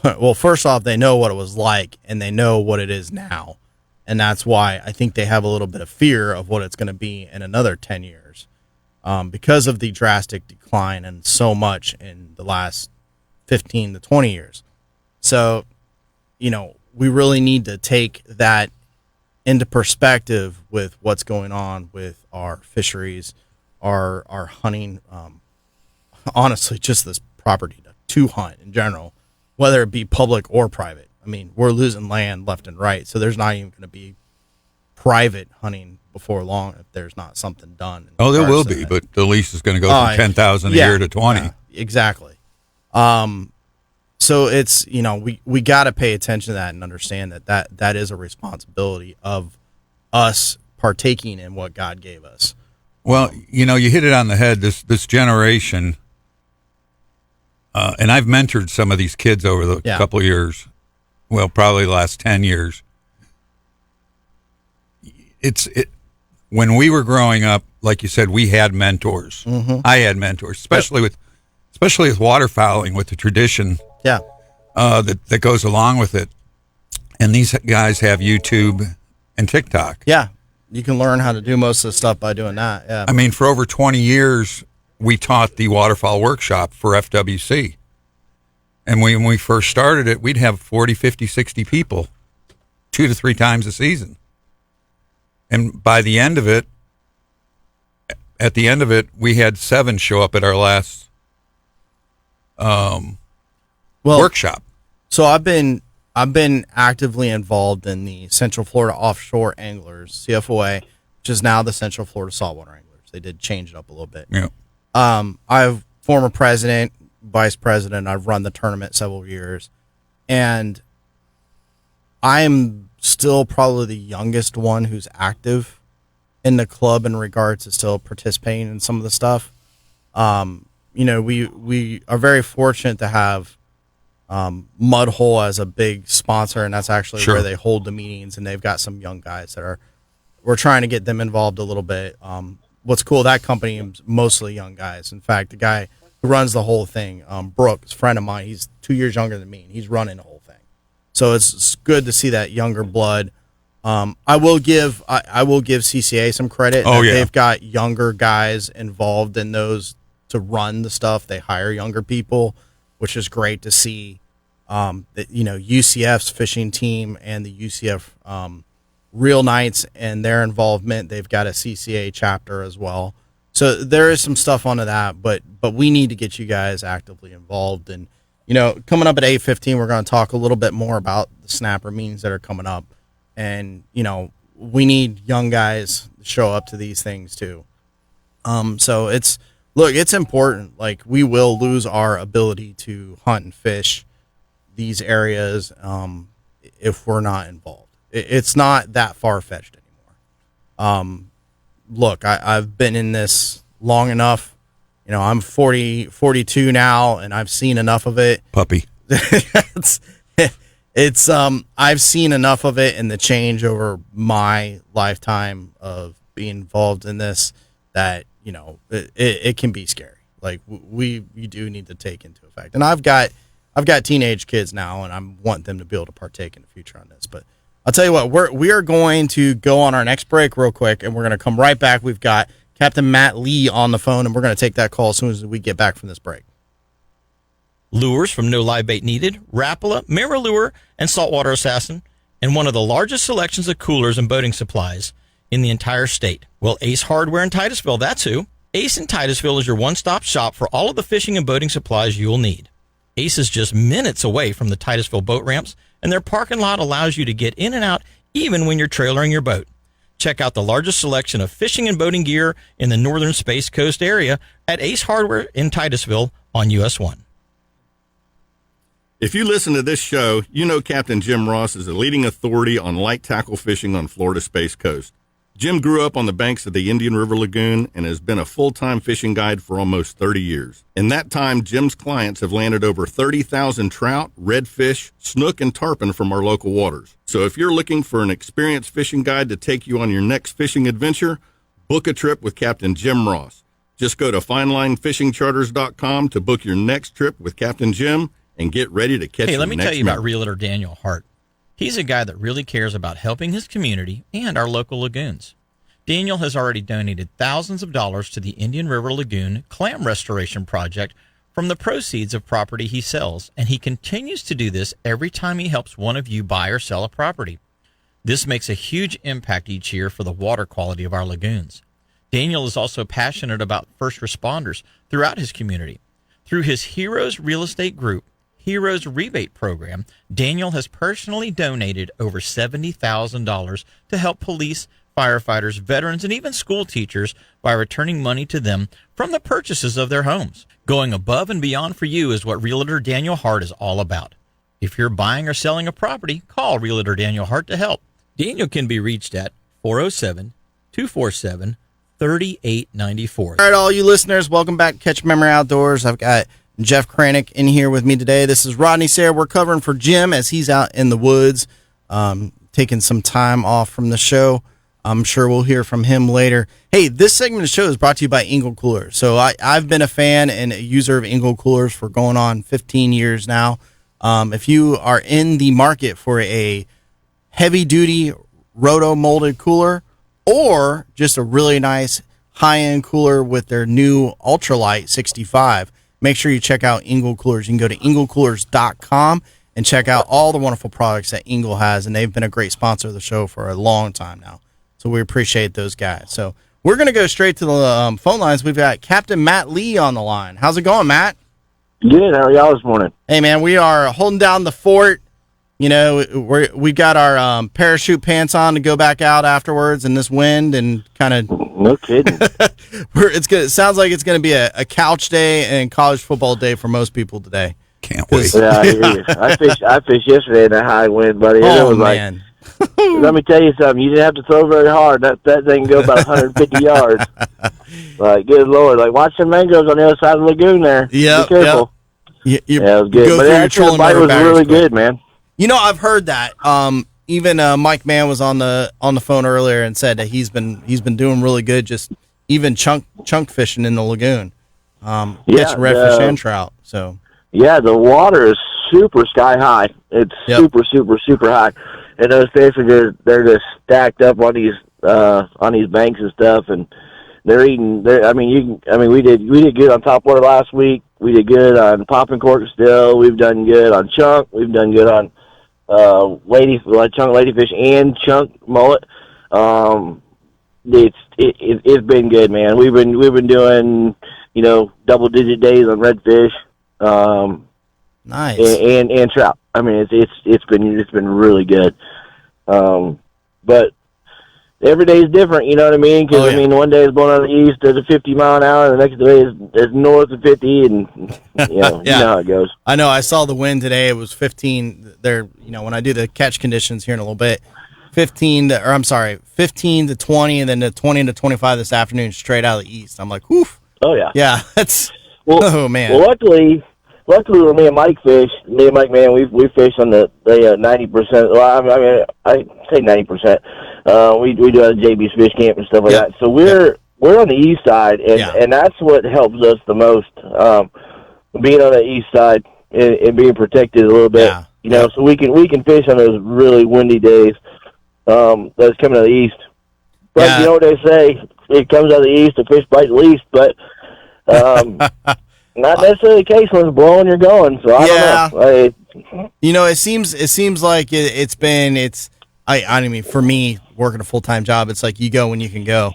well, first off, they know what it was like and they know what it is now. And that's why I think they have a little bit of fear of what it's going to be in another 10 years because of the drastic decline and so much in the last 15 to 20 years. So, you know, we really need to take that into perspective with what's going on with our fisheries, our hunting, honestly, just this property to hunt in general, whether it be public or private. I mean, we're losing land left and right, so there's not even going to be private hunting before long if there's not something done. Oh, there will be, but the lease is going to go from 10,000 a year to 20. Yeah, exactly. So it's, you know, we got to pay attention to that and understand that is a responsibility of us partaking in what God gave us. Well, you know, you hit it on the head. This generation, and I've mentored some of these kids over the couple of years. Well, probably the last 10 years. When we were growing up, like you said, we had mentors. Mm-hmm. I had mentors, especially with waterfowling, with the tradition. Yeah. That goes along with it. And these guys have YouTube and TikTok. Yeah. You can learn how to do most of the stuff by doing that. Yeah. I mean, for over 20 years, we taught the waterfowl workshop for FWC. And when we first started it, we'd have 40, 50, 60 people 2 to 3 times a season. And by the end of it, we had 7 show up at our last workshop. So I've been actively involved in the Central Florida Offshore Anglers, CFOA, which is now the Central Florida Saltwater Anglers. They did change it up a little bit. Yeah. I've former president, vice president. I've run the tournament several years, and I'm still probably the youngest one who's active in the club in regards to still participating in some of the stuff. You know, we are very fortunate to have Mudhole as a big sponsor, and that's actually where they hold the meetings, and they've got some young guys that we're trying to get them involved a little bit. what's cool, that company is mostly young guys. In fact, the guy who runs the whole thing, Brooks, a friend of mine, he's 2 years younger than me, and he's running the whole thing. So it's good to see that younger blood. I will give CCA some credit. Oh, yeah. They've got younger guys involved in those to run the stuff. They hire younger people, which is great to see. That, you know, UCF's fishing team and the UCF Real Knights and their involvement. They've got a CCA chapter as well. So there is some stuff onto that, but we need to get you guys actively involved. And, you know, coming up at 8:15, we're going to talk a little bit more about the snapper meetings that are coming up. And, you know, we need young guys to show up to these things too. So it's important. Like, we will lose our ability to hunt and fish these areas if we're not involved. It's not that far-fetched anymore. Look, I've been in this long enough. You know, I'm 42 now, and I've seen enough of it. Puppy. I've seen enough of it and the change over my lifetime of being involved in this that, you know, it can be scary. Like, we do need to take into effect. And I've got teenage kids now, and I want them to be able to partake in the future on this. But I'll tell you what, we are going to go on our next break real quick, and we're going to come right back. We've got Captain Matt Lee on the phone, and we're going to take that call as soon as we get back from this break. Lures from No Live Bait Needed, Rapala, Mirror Lure, and Saltwater Assassin, and one of the largest selections of coolers and boating supplies in the entire state. Well, Ace Hardware in Titusville, that's who. Ace in Titusville is your one-stop shop for all of the fishing and boating supplies you'll need. Ace is just minutes away from the Titusville boat ramps, and their parking lot allows you to get in and out even when you're trailering your boat. Check out the largest selection of fishing and boating gear in the northern Space Coast area at Ace Hardware in Titusville on US 1. If you listen to this show, you know Captain Jim Ross is a leading authority on light tackle fishing on Florida's Space Coast. Jim grew up on the banks of the Indian River Lagoon and has been a full-time fishing guide for almost 30 years. In that time, Jim's clients have landed over 30,000 trout, redfish, snook, and tarpon from our local waters. So if you're looking for an experienced fishing guide to take you on your next fishing adventure, book a trip with Captain Jim Ross. Just go to finelinefishingcharters.com to book your next trip with Captain Jim and get ready to catch Hey, your let me next tell you about member. Realtor Daniel Hart. He's a guy that really cares about helping his community and our local lagoons. Daniel has already donated thousands of dollars to the Indian River Lagoon Clam Restoration Project from the proceeds of property he sells, and he continues to do this every time he helps one of you buy or sell a property. This makes a huge impact each year for the water quality of our lagoons. Daniel is also passionate about first responders throughout his community. Through his Heroes Real Estate Group, Heroes Rebate Program, Daniel has personally donated over $70,000 to help police, firefighters, veterans, and even school teachers by returning money to them from the purchases of their homes. Going above and beyond for you is what Realtor Daniel Hart is all about. If you're buying or selling a property, call Realtor Daniel Hart to help. Daniel can be reached at 407-247-3894. All right, all you listeners, welcome back to Catch Memory Outdoors. I've got Jeff Kraynik in here with me today. This is Rodney Sahr. We're covering for Jim as he's out in the woods, taking some time off from the show. I'm sure we'll hear from him later. Hey, this segment of the show is brought to you by Engel Coolers. So I've been a fan and a user of Engel Coolers for going on 15 years now. If you are in the market for a heavy-duty roto-molded cooler or just a really nice high-end cooler with their new Ultralight 65, make sure you check out Engel Coolers. You can go to engelcoolers.com and check out all the wonderful products that Engel has, and they've been a great sponsor of the show for a long time now. So we appreciate those guys. So we're going to go straight to the phone lines. We've got Captain Matt Lee on the line. How's it going, Matt? Good. How are y'all this morning? Hey, man, we are holding down the fort. You know, we got our parachute pants on to go back out afterwards in this wind and kind of. No kidding. It sounds like it's going to be a couch day and college football day for most people today. Can't wait. Yeah, I hear you. I fished yesterday in a high wind, buddy. And Oh, it was man. Let me tell you something. You didn't have to throw very hard. That thing can go about 150 yards. Like, good Lord. Like, watch the mangroves on the other side of the lagoon there. Yeah. Be careful. You Yeah, it was good. go But through your actually, the trolling bite motor was batteries really quick. good, man. You know, I've heard that. Even Mike Mann was on the phone earlier and said that he's been doing really good, just even chunk fishing in the lagoon, Yeah, catching redfish and trout. So yeah, the water is super sky high. It's Yep. super, super, super high, and those fish are they're just stacked up on these banks and stuff, and they're eating. We did good on topwater last week. We did good on popping cork still. We've done good on chunk. We've done good on chunk ladyfish and chunk mullet. It's been good, man. We've been doing double digit days on redfish, nice. and trout. I mean it's been really good. But every day is different, you know what I mean? Because one day is blowing out of the east at a 50 mile an hour, and the next day is north of 50, and you know how it goes. I know. I saw the wind today. It was 15. There, when I do the catch conditions here in a little bit, 15 to 20, and then the 20 to 25 this afternoon, straight out of the east. I'm like, woof. Oh yeah, yeah. That's oh man. Well, luckily when me and Mike fish, man, we fish on the 90%. Well, I say 90%. We do it at JB's Fish Camp and stuff like that. So we're on the east side, and that's what helps us the most. Being on the east side and being protected a little bit, so we can fish on those really windy days. That's coming out of the east. But you know what they say? It comes out of the east, the fish bite the least. But not necessarily the case when it's blowing, you're going. So I don't know. It seems like it's been. I mean, for me, working a full-time job, it's like you go when you can go.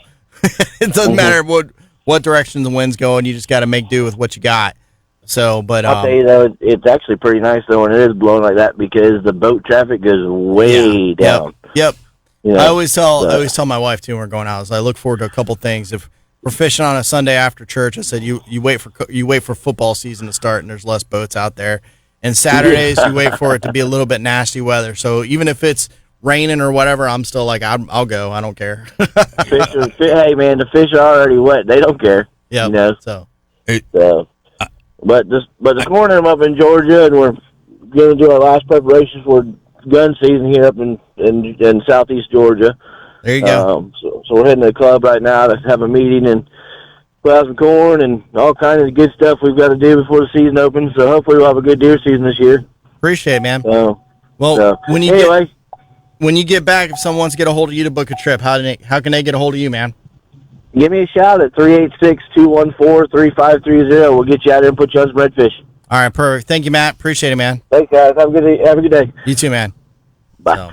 It doesn't matter what direction the wind's going. You just got to make do with what you got. So, but I'll tell you though, it's actually pretty nice though when it is blowing like that, because the boat traffic goes way down. Yep. You know, I always tell my wife too when we're going out. I look forward to a couple things. If we're fishing on a Sunday after church, I said you wait for football season to start, and there's less boats out there. And Saturdays you wait for it to be a little bit nasty weather. So even if it's raining or whatever, I'm still like I'll go. I don't care. Hey man, the fish are already wet. They don't care. Yeah. But this morning I'm up in Georgia, and we're going to do our last preparations for gun season here up in southeast Georgia. There you go. So we're heading to the club right now to have a meeting and put out some corn and all kinds of good stuff we've got to do before the season opens. So hopefully we'll have a good deer season this year. Appreciate it, man. When you get back, if someone wants to get a hold of you to book a trip, how can they get a hold of you, man? Give me a shout at 386-214-3530. We'll get you out there and put you on some redfish. All right, perfect. Thank you, Matt. Appreciate it, man. Thanks, guys. Have a good day. You too, man. Bye. So,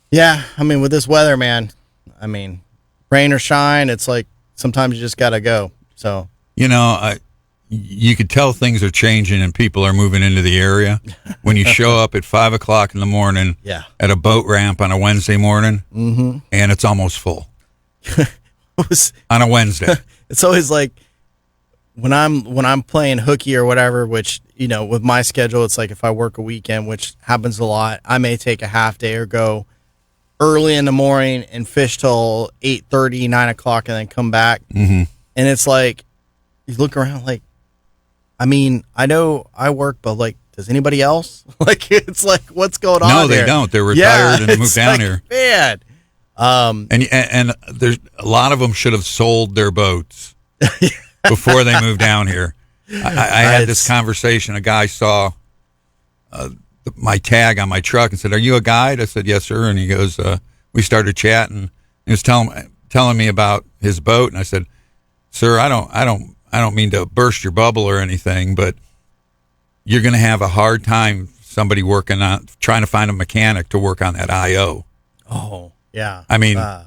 yeah, I mean, with this weather, man, rain or shine, it's like sometimes you just got to go. So, you could tell things are changing and people are moving into the area when you show up at 5 o'clock in the morning at a boat ramp on a Wednesday morning, and it's almost full. On a Wednesday. It's always like when I'm playing hooky or whatever, which with my schedule, it's like if I work a weekend, which happens a lot, I may take a half day or go early in the morning and fish till 8:30, 9 o'clock, and then come back. And it's like you look around, like, I know I work, but like, does anybody else? Like, it's like, what's going on? No, they don't. They're retired and moved down here. Man. And there's a lot of them should have sold their boats before they moved down here. I had this conversation. A guy saw my tag on my truck and said, "Are you a guide?" I said, "Yes, sir." And he goes, we started chatting. He was telling me about his boat, and I said, "Sir, I don't mean to burst your bubble or anything, but you're going to have a hard time trying to find a mechanic to work on that IO." Oh. Yeah.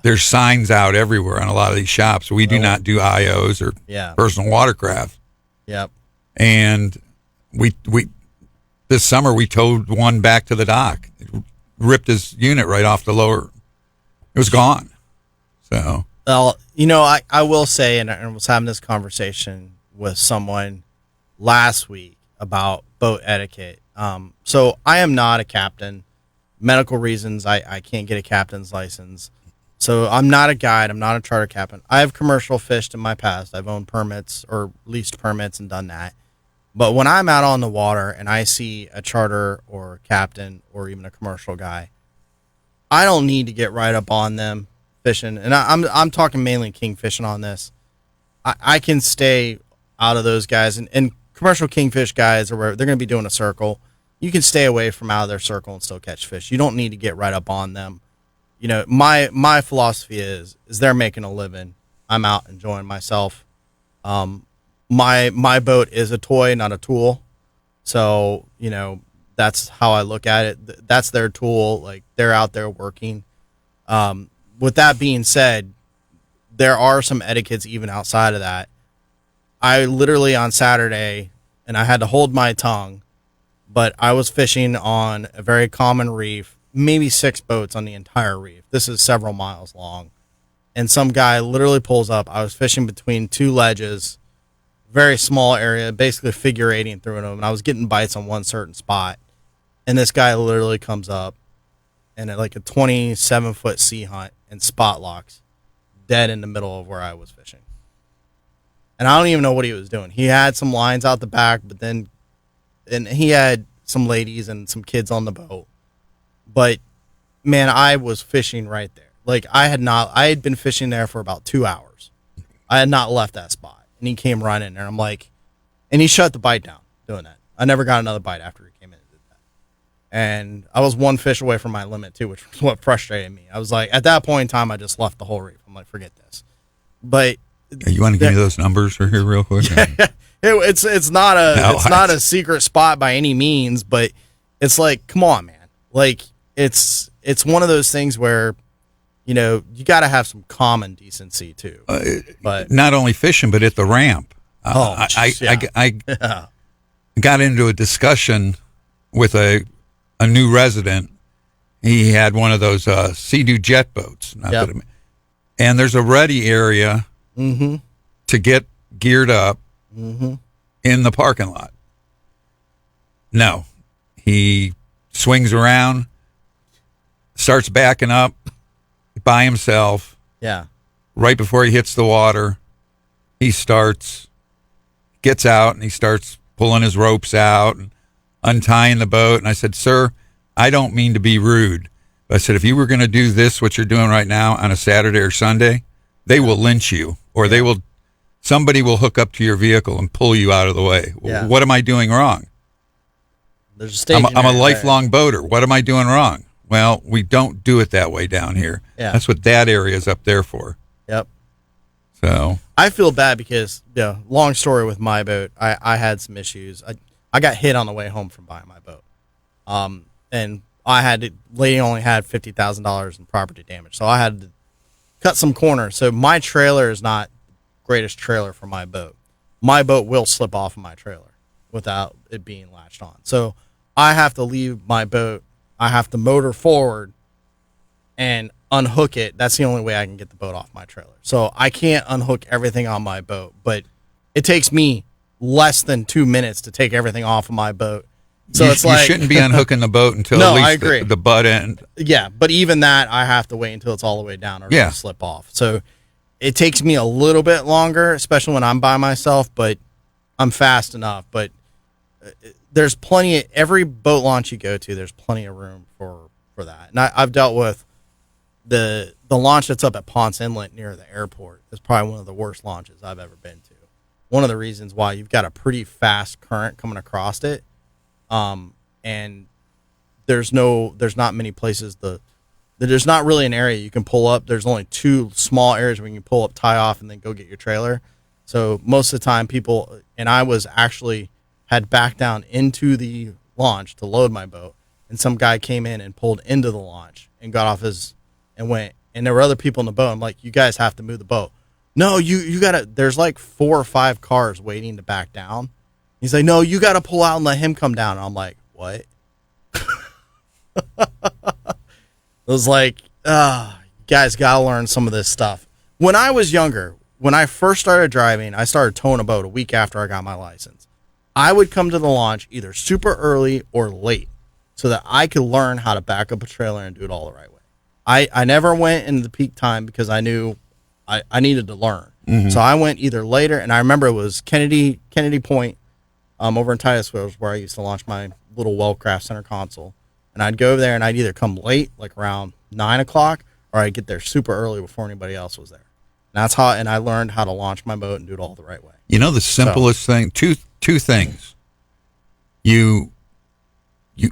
There's signs out everywhere on a lot of these shops. We do not do IOs or personal watercraft. Yep. And we this summer we towed one back to the dock. It ripped his unit right off the lower. It was gone. So. Well, I will say, and I was having this conversation with someone last week about boat etiquette. So I am not a captain. Medical reasons, I can't get a captain's license. So I'm not a guide. I'm not a charter captain. I have commercial fished in my past. I've owned permits or leased permits and done that. But when I'm out on the water and I see a charter or captain or even a commercial guy, I don't need to get right up on them, fishing, and I'm talking mainly kingfishing on this. I can stay out of those guys, and commercial kingfish guys, or where they're going to be doing a circle. You can stay away from out of their circle and still catch fish. You don't need to get right up on them. You know, my philosophy is they're making a living. I'm out enjoying myself. My boat is a toy, not a tool. So, you know, that's how I look at it. That's their tool. Like, they're out there working. With that being said, there are some etiquettes even outside of that. I literally on Saturday, and I had to hold my tongue, but I was fishing on a very common reef, maybe 6 boats on the entire reef. This is several miles long. And some guy literally pulls up. I was fishing between 2 ledges, very small area, basically figure eighting through them. And I was getting bites on one certain spot. And this guy literally comes up and at like a 27-foot sea hunt and spot locks dead in the middle of where I was fishing. And I don't even know what he was doing. He had some lines out the back, but then, and he had some ladies and some kids on the boat. But man, I was fishing right there. Like, I had been fishing there for about 2 hours. I had not left that spot. And he came running, and I'm like, and he shut the bite down doing that. I never got another bite after he came in and did that. And I was 1 fish away from my limit too, which was what frustrated me. I was like, at that point in time, I just left the whole reef. I'm like, forget this. But you want to give me those numbers here real quick? It's not a secret spot by any means, but it's like, come on, man. Like, it's one of those things where, you know, you got to have some common decency too. But not only fishing, but at the ramp. I got into a discussion with a new resident. He had one of those Sea-Doo jet boats. And there's a ready area to get geared up in the parking lot. No. He swings around, starts backing up by himself. Yeah. Right before he hits the water, he gets out and he starts pulling his ropes out and untying the boat. And I said, sir, I don't mean to be rude. But I said, if you were going to do this, what you're doing right now on a Saturday or Sunday, they will lynch you, or somebody will hook up to your vehicle and pull you out of the way. Yeah. What am I doing wrong? There's a stage. I'm a lifelong boater. What am I doing wrong? Well, we don't do it that way down here. Yeah. That's what that area is up there for. Yep. So I feel bad because, long story with my boat, I had some issues. I got hit on the way home from buying my boat. And lady only had $50,000 in property damage. So I had to cut some corners. So my trailer is not the greatest trailer for my boat. My boat will slip off of my trailer without it being latched on. So I have to leave my boat. I have to motor forward and unhook it. That's the only way I can get the boat off my trailer. So I can't unhook everything on my boat, but it takes me less than 2 minutes to take everything off of my boat. So you shouldn't be unhooking the boat until no, at least I agree. The butt end. Yeah, but even that, I have to wait until it's all the way down or it'll slip off. So it takes me a little bit longer, especially when I'm by myself, but I'm fast enough. But there's plenty of, every boat launch you go to, there's plenty of room for that. And I've dealt with the launch that's up at Ponce Inlet near the airport. Is probably one of the worst launches I've ever been to. One of the reasons why you've got a pretty fast current coming across it. And there's not many places there's not really an area you can pull up. There's only 2 small areas where you can pull up, tie off, and then go get your trailer. So most of the time people, and I was actually had backed down into the launch to load my boat, and some guy came in and pulled into the launch and got off and went, and there were other people in the boat. I'm like, you guys have to move the boat. No, you gotta, there's like 4 or 5 cars waiting to back down. He's like, no, you gotta pull out and let him come down. And I'm like, what? It was like, you guys gotta learn some of this stuff. When I was younger, when I first started driving, I started towing a boat a week after I got my license. I would come to the launch either super early or late so that I could learn how to back up a trailer and do it all the right way. I never went in the peak time because I knew I needed to learn. Mm-hmm. So I went either later, and I remember it was Kennedy Point over in Titusville where I used to launch my little Wellcraft center console. And I'd go over there and I'd either come late, like around 9 o'clock, or I'd get there super early before anybody else was there. And that's how, and I learned how to launch my boat and do it all the right way. You know, the simplest thing, two things. You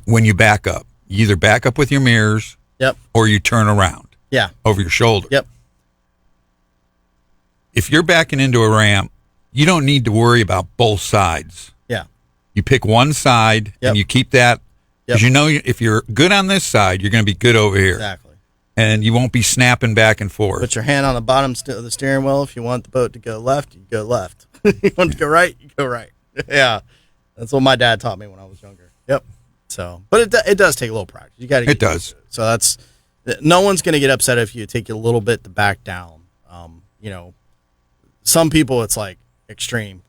when you back up, you either back up with your mirrors, yep, or you turn around, yeah, over your shoulder. Yep. If you're backing into a ramp, you don't need to worry about both sides. Yeah. You pick one side, yep, and you keep that, because you know if you're good on this side, you're going to be good over here. Exactly. And you won't be snapping back and forth. Put your hand on the bottom of the steering wheel. If you want the boat to go left, you go left. You want to go right, you go right. Yeah. That's what my dad taught me when I was younger. Yep. So, but it does take a little practice. You got to. It does. So that's, no one's going to get upset if you take a little bit to back down. You know, some people it's like extreme,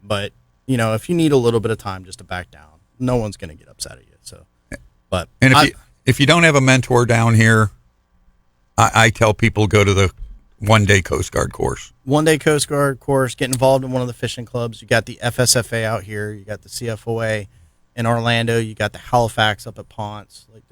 but you know, if you need a little bit of time just to back down, no one's going to get upset at you. So, but and if you don't have a mentor down here, I tell people go to the one-day Coast Guard course. One-day Coast Guard course, get involved in one of the fishing clubs. You got the FSFA out here. You got the CFOA in Orlando. You got the Halifax up at Ponce. Like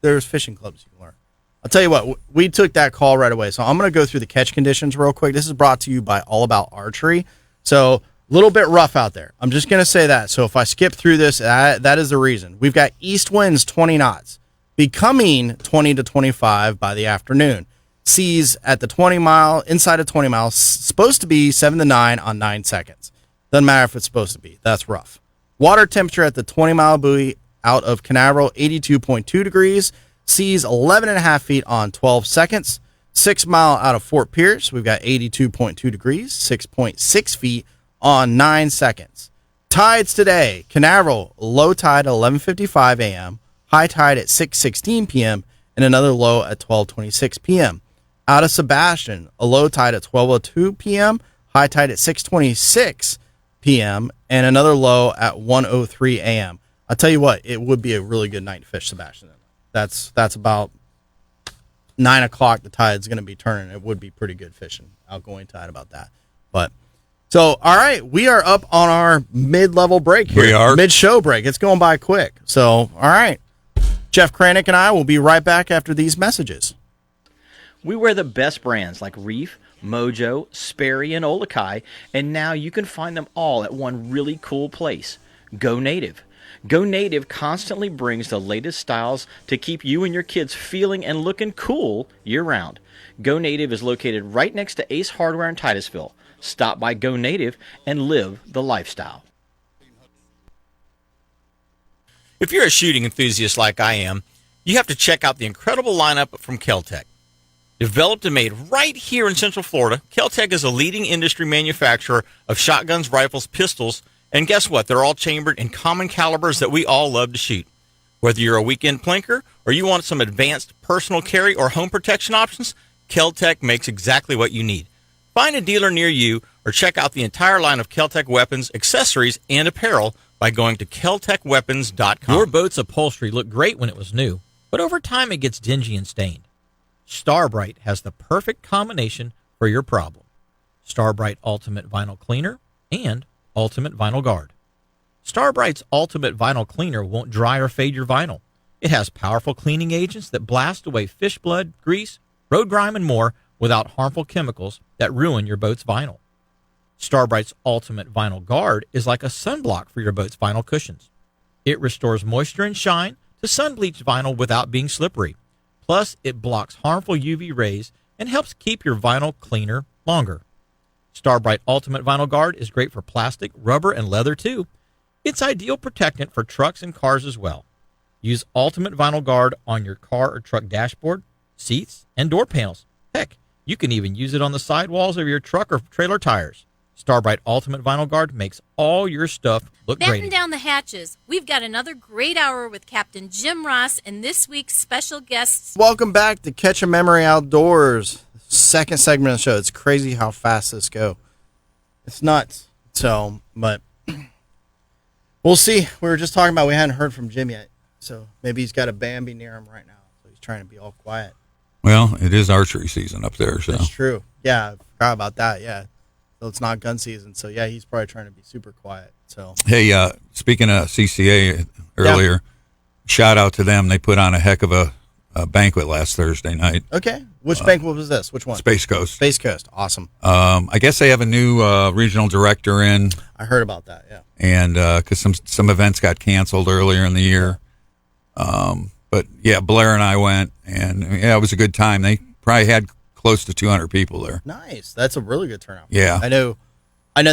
there's fishing clubs you can learn. I'll tell you what, we took that call right away. So I'm going to go through the catch conditions real quick. This is brought to you by All About Archery. So a little bit rough out there. I'm just going to say that. So if I skip through this, that is the reason. We've got east winds 20 knots, becoming 20 to 25 by the afternoon. Seas at the 20 mile, inside of 20 miles, supposed to be 7 to 9 on 9 seconds. Doesn't matter if it's supposed to be. That's rough. Water temperature at the 20 mile buoy out of Canaveral, 82.2 degrees. Seas 11.5 feet on 12 seconds. 6 mile out of Fort Pierce, we've got 82.2 degrees, 6.6 feet on 9 seconds. Tides today, Canaveral, low tide at 11:55 a.m., high tide at 6:16 p.m., and another low at 12:26 p.m. Out of Sebastian, a low tide at 12:02 p.m., high tide at 6:26 p.m., and another low at 1:03 a.m. I'll tell you what, it would be a really good night to fish Sebastian. That's about 9 o'clock. The tide's going to be turning. It would be pretty good fishing, outgoing tide about that. But so, all right, we are up on our mid-level break here. We are. Mid-show break. It's going by quick. So, all right. Jeff Kraynik and I will be right back after these messages. We wear the best brands like Reef, Mojo, Sperry, and Olakai, and now you can find them all at one really cool place, Go Native. Go Native constantly brings the latest styles to keep you and your kids feeling and looking cool year-round. Go Native is located right next to Ace Hardware in Titusville. Stop by Go Native and live the lifestyle. If you're a shooting enthusiast like I am, you have to check out the incredible lineup from Kel-Tec. Developed and made right here in Central Florida, Kel-Tec is a leading industry manufacturer of shotguns, rifles, pistols, and guess what? They're all chambered in common calibers that we all love to shoot. Whether you're a weekend plinker or you want some advanced personal carry or home protection options, Kel-Tec makes exactly what you need. Find a dealer near you or check out the entire line of Kel-Tec weapons, accessories, and apparel by going to keltecweapons.com. Your boat's upholstery looked great when it was new, but over time it gets dingy and stained. Starbright has the perfect combination for your problem. Starbright Ultimate Vinyl Cleaner and Ultimate Vinyl Guard. Starbright's Ultimate Vinyl Cleaner won't dry or fade your vinyl. It has powerful cleaning agents that blast away fish blood, grease, road grime, and more without harmful chemicals that ruin your boat's vinyl. Starbright's Ultimate Vinyl Guard is like a sunblock for your boat's vinyl cushions. It restores moisture and shine to sun-bleached vinyl without being slippery. Plus, it blocks harmful UV rays and helps keep your vinyl cleaner longer. Starbright Ultimate Vinyl Guard is great for plastic, rubber, and leather too. It's ideal protectant for trucks and cars as well. Use Ultimate Vinyl Guard on your car or truck dashboard, seats, and door panels. Heck, you can even use it on the sidewalls of your truck or trailer tires. Starbright Ultimate Vinyl Guard makes all your stuff look great. Batten down the hatches. We've got another great hour with Captain Jim Ross and this week's special guests. Welcome back to Catch a Memory Outdoors. Second segment of the show. It's crazy how fast this goes. It's nuts. So, but we'll see. We were just talking about we hadn't heard from Jim yet. So maybe he's got a Bambi near him right now. So he's trying to be all quiet. Well, it is archery season up there. So that's true. Yeah, I forgot about that. Yeah. So it's not gun season. So yeah, he's probably trying to be super quiet. So hey, speaking of CCA earlier, shout out to them. They put on a heck of a banquet last Thursday night. Okay. Which banquet was this? Which one? Space Coast. Space Coast. Awesome. I guess they have a new regional director in, I heard about that. Yeah. and because some events got canceled earlier in the year. But yeah, Blair and I went, and yeah, it was a good time. They probably had close to 200 people there. Nice. That's a really good turnout. Yeah. I know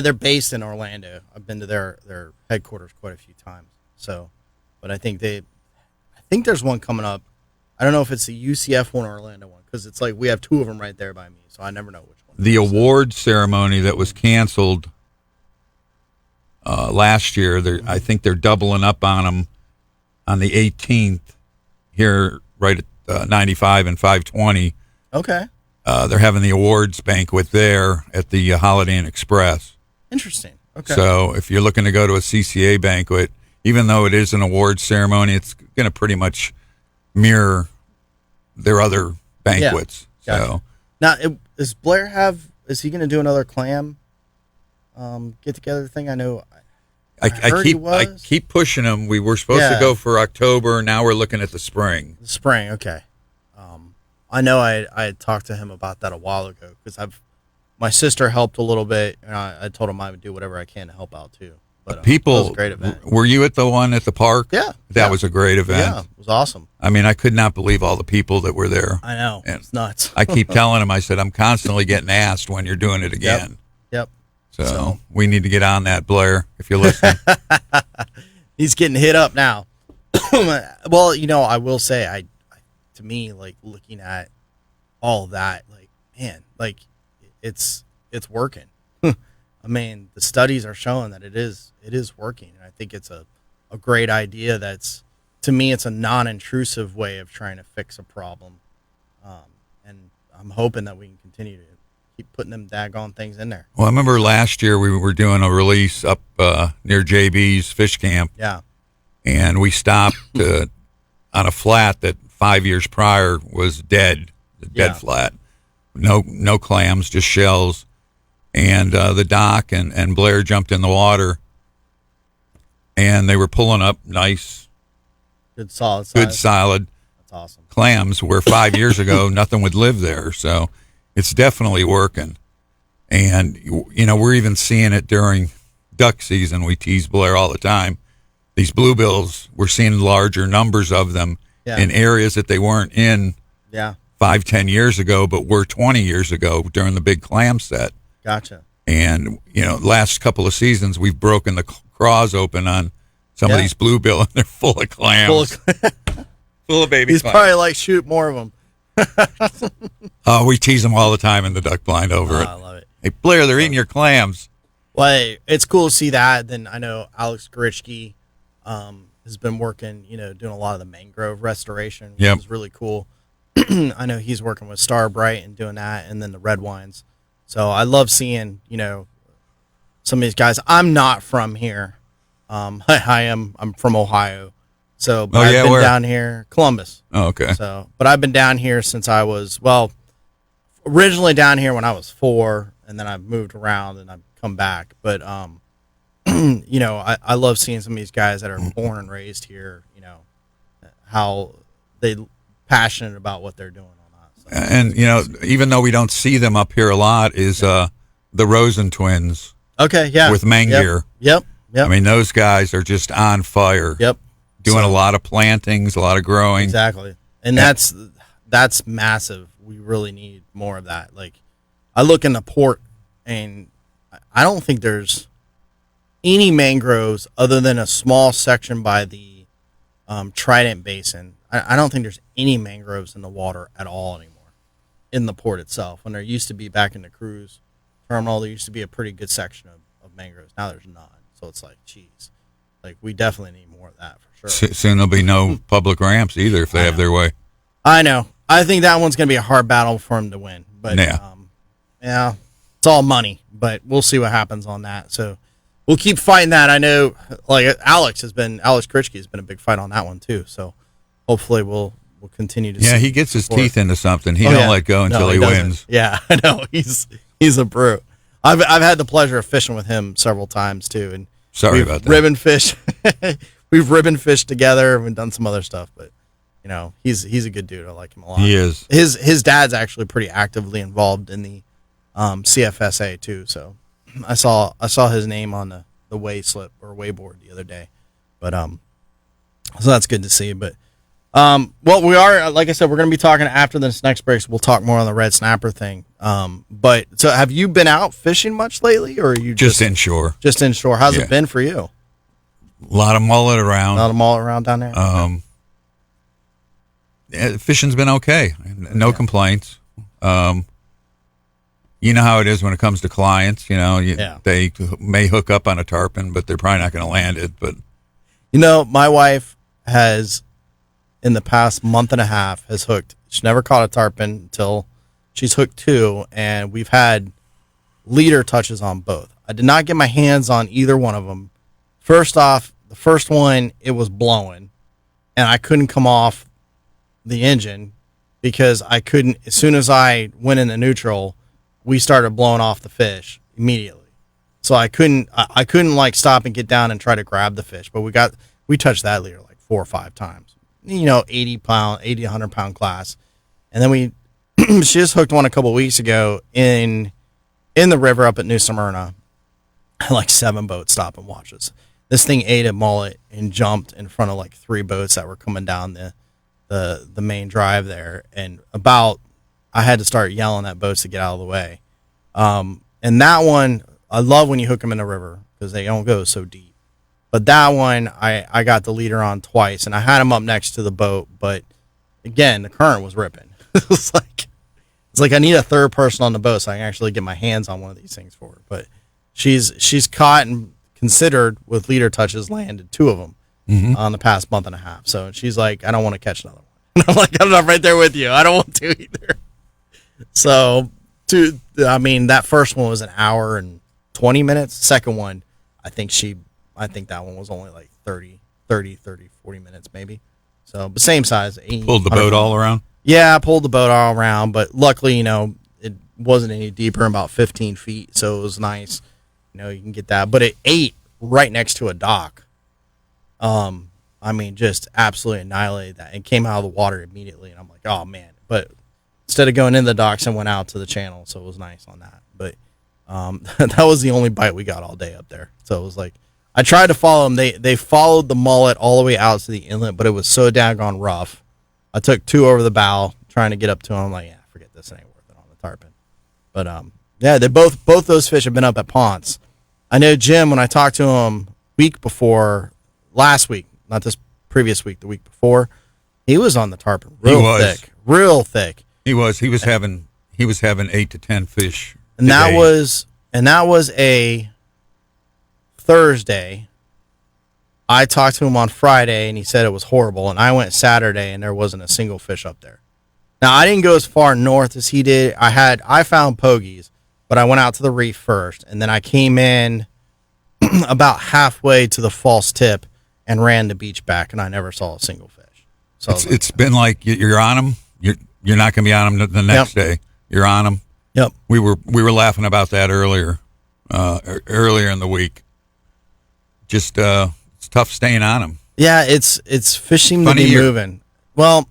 they're based in Orlando. I've been to their headquarters quite a few times. So, but I think there's one coming up. I don't know if it's the UCF one or Orlando one, because it's like we have two of them right there by me, so I never know which one. The award ceremony that was canceled last year, I think they're doubling up on them on the 18th here, right at 95 and 520. Okay. They're having the awards banquet there at the Holiday Inn Express. Interesting. Okay. So if you're looking to go to a CCA banquet, even though it is an awards ceremony, it's going to pretty much mirror their other banquets. Yeah. Gotcha. So now, is Blair is he going to do another clam get together thing? I know. I heard he was. I keep pushing them. We were supposed to go for October. Now we're looking at the spring. The spring, okay. I know I had talked to him about that a while ago, because my sister helped a little bit, and I told him I would do whatever I can to help out too. But people, it was a great event. Were you at the one at the park? Yeah, that was a great event. Yeah, it was awesome. I mean, I could not believe all the people that were there. I know, and it's nuts. I keep telling him, I said, I'm constantly getting asked when you're doing it again. Yep. So we need to get on that, Blair, if you're listening. He's getting hit up now. Well, I will say, to me, like, looking at all of that, like, man, like, it's working. I mean, the studies are showing that it is working, and I think it's a great idea. To me, it's a non-intrusive way of trying to fix a problem, and I'm hoping that we can continue to keep putting them daggone things in there. Well, I remember last year we were doing a release up near JB's fish camp. Yeah. And we stopped on a flat that 5 years prior was dead, flat. No clams, just shells. And the doc and Blair jumped in the water, and they were pulling up nice, good solid That's awesome. Clams, where 5 years ago nothing would live there. So it's definitely working. And, we're even seeing it during duck season. We tease Blair all the time. These bluebills, we're seeing larger numbers of them in areas that they weren't in 5-10 years ago, but were 20 years ago during the big clam set. Gotcha. And, last couple of seasons, we've broken the craws open on some of these bluebill, and they're full of clams. Full of baby He's clams. probably like, shoot more of them. We tease them all the time in the duck blind over it. I love it. Hey, Blair, they're eating your clams. Well, hey, it's cool to see that. Then I know Alex Gorichki has been working, doing a lot of the mangrove restoration, which is really cool. I know he's working with Star Bright and doing that, and then the red wines. So I love seeing, some of these guys. I'm not from here. I'm from Ohio. So but I've been down here, Columbus. Oh, okay. So, but I've been down here since I was, originally down here when I was 4, and then I've moved around and I've come back. But, I love seeing some of these guys that are born and raised here, how they passionate about what they're doing on that. So, and, even though we don't see them up here a lot, is the Rosen twins. Okay, yeah. With Mangear. Yep. I mean, those guys are just on fire. Yep. Doing a lot of plantings, a lot of growing. Exactly. And that's massive. We really need more of that. Like, I look in the port, and I don't think there's any mangroves other than a small section by the Trident Basin. I don't think there's any mangroves in the water at all anymore in the port itself. When there used to be back in the cruise terminal, there used to be a pretty good section of mangroves. Now there's none. So it's like, geez, like, we definitely need more of that for sure. Soon there'll be no public ramps either if they have their way. I know. I think that one's going to be a hard battle for them to win. But it's all money. But we'll see what happens on that. So we'll keep fighting that. I know, like, Alex Kritschke has been a big fight on that one too. So hopefully we'll continue to. Yeah, see he gets his teeth into something. He don't let go until he wins. Yeah, I know. He's a brute. I've had the pleasure of fishing with him several times too, and sorry about that. Ribbon fish. We've ribbon fished together and done some other stuff, but he's a good dude. I like him a lot. He is. His dad's actually pretty actively involved in the CFSA too. So I saw his name on the way slip or wayboard the other day. But so that's good to see. But well, we are, like I said, we're going to be talking after this next break. So we'll talk more on the red snapper thing. But so have you been out fishing much lately, or are you just inshore? Just inshore. How's it been for you? A lot of mullet around. A lot of mullet around down there. Fishing's been okay. No complaints. You know how it is when it comes to clients. They may hook up on a tarpon, but they're probably not going to land it. But my wife has, in the past month and a half, has hooked. She never caught a tarpon until she's hooked 2, and we've had leader touches on both. I did not get my hands on either one of them. First off, the first one, it was blowing, and I couldn't come off the engine because I couldn't. As soon as I went into neutral, we started blowing off the fish immediately. So I couldn't like stop and get down and try to grab the fish. But we touched that leader like 4 or 5 times. 80, 100 pound class, and then she just hooked one a couple weeks ago in the river up at New Smyrna. Like 7 boats stop and watch us. This thing ate a mullet and jumped in front of like 3 boats that were coming down the main drive there, and I had to start yelling at boats to get out of the way. And that one, I love when you hook them in the river because they don't go so deep. But that one, I got the leader on twice, and I had him up next to the boat. But again, the current was ripping. It's like I need a third person on the boat so I can actually get my hands on one of these things for her. But she's caught and considered with leader touches, landed 2 of them on the past month and a half. So she's like, I don't want to catch another one. And I'm like, I'm not right there with you. I don't want to either. So, that first one was an hour and 20 minutes. Second one, I think that one was only like 30, 40 minutes maybe. So, but same size. 80, pulled the boat all around? Yeah, I pulled the boat all around, but luckily, it wasn't any deeper, about 15 feet. So it was nice. You can get that. But it ate right next to a dock. Just absolutely annihilated that and came out of the water immediately. And I'm like, oh man. But instead of going in the docks, I went out to the channel. So it was nice on that. But that was the only bite we got all day up there. So it was like, I tried to follow them. They followed the mullet all the way out to the inlet, but it was so daggone rough. I took 2 over the bow trying to get up to them. I'm like, yeah, forget this. It ain't worth it on the tarpon. But they both those fish have been up at Ponce. I know Jim, when I talked to him last week, not this previous week, the week before, he was on the tarpon real thick. He was having 8 to 10 fish. And that was a Thursday. I talked to him on Friday, and he said it was horrible. And I went Saturday, and there wasn't a single fish up there. Now, I didn't go as far north as he did. I found pogies, but I went out to the reef first, and then I came in about halfway to the false tip and ran the beach back, and I never saw a single fish. So it's been like you're on them. You're not going to be on them the next day. You're on them. Yep. We were laughing about that earlier in the week. Just it's tough staying on them. Yeah, it's fish seem to be moving. Well,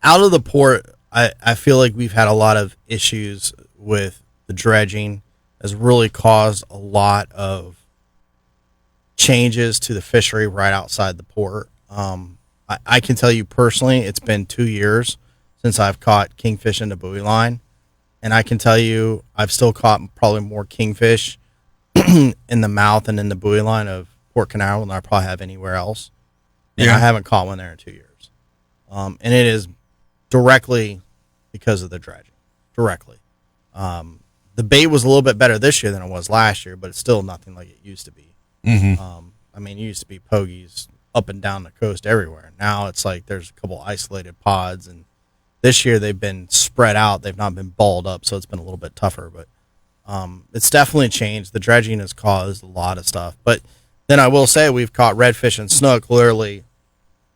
out of the port, I feel like we've had a lot of issues with the dredging. Has really caused a lot of changes to the fishery right outside the port. I can tell you personally, it's been 2 years since I've caught kingfish in the buoy line. And I can tell you, I've still caught probably more kingfish in the mouth and in the buoy line of Port Canaveral than I probably have anywhere else. And I haven't caught one there in 2 years. And it is directly because of the dredging. Directly. The bait was a little bit better this year than it was last year, but it's still nothing like it used to be. It used to be pogies up and down the coast everywhere. Now it's like there's a couple isolated pods, and this year they've been spread out. They've not been balled up, so it's been a little bit tougher. But it's definitely changed. The dredging has caused a lot of stuff. But then I will say we've caught redfish and snook literally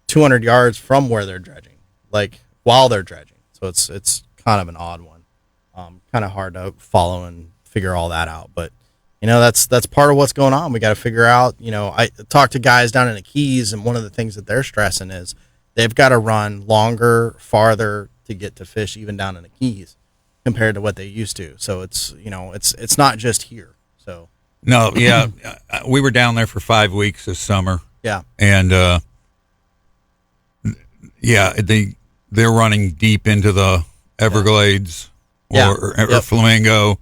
200 yards from where they're dredging, like while they're dredging. So it's kind of an odd one. Kind of hard to follow and figure all that out. But that's part of what's going on. We got to figure out. I talked to guys down in the Keys, and one of the things that they're stressing is they've got to run longer, farther to get to fish even down in the Keys compared to what they used to. So it's not just here. So No, yeah, we were down there for 5 weeks this summer. yeah, And they're running deep into the Everglades or Flamingo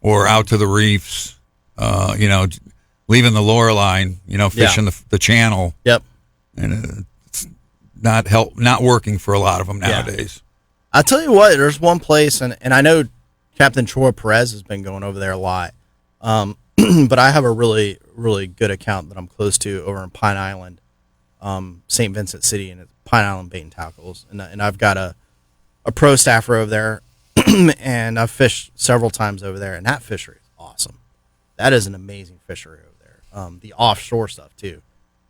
or out to the reefs. Leaving the Loreline, fishing the channel. Yep. And it's not working for a lot of them nowadays. I'll tell you what, there's one place, and I know Captain Troy Perez has been going over there a lot, but I have a really, really good account that I'm close to over in Pine Island, St. Vincent City, and it's Pine Island Bait and Tackles, and I've got a pro staffer over there, and I've fished several times over there, and that fishery is awesome. That is an amazing fishery over there. The offshore stuff, too.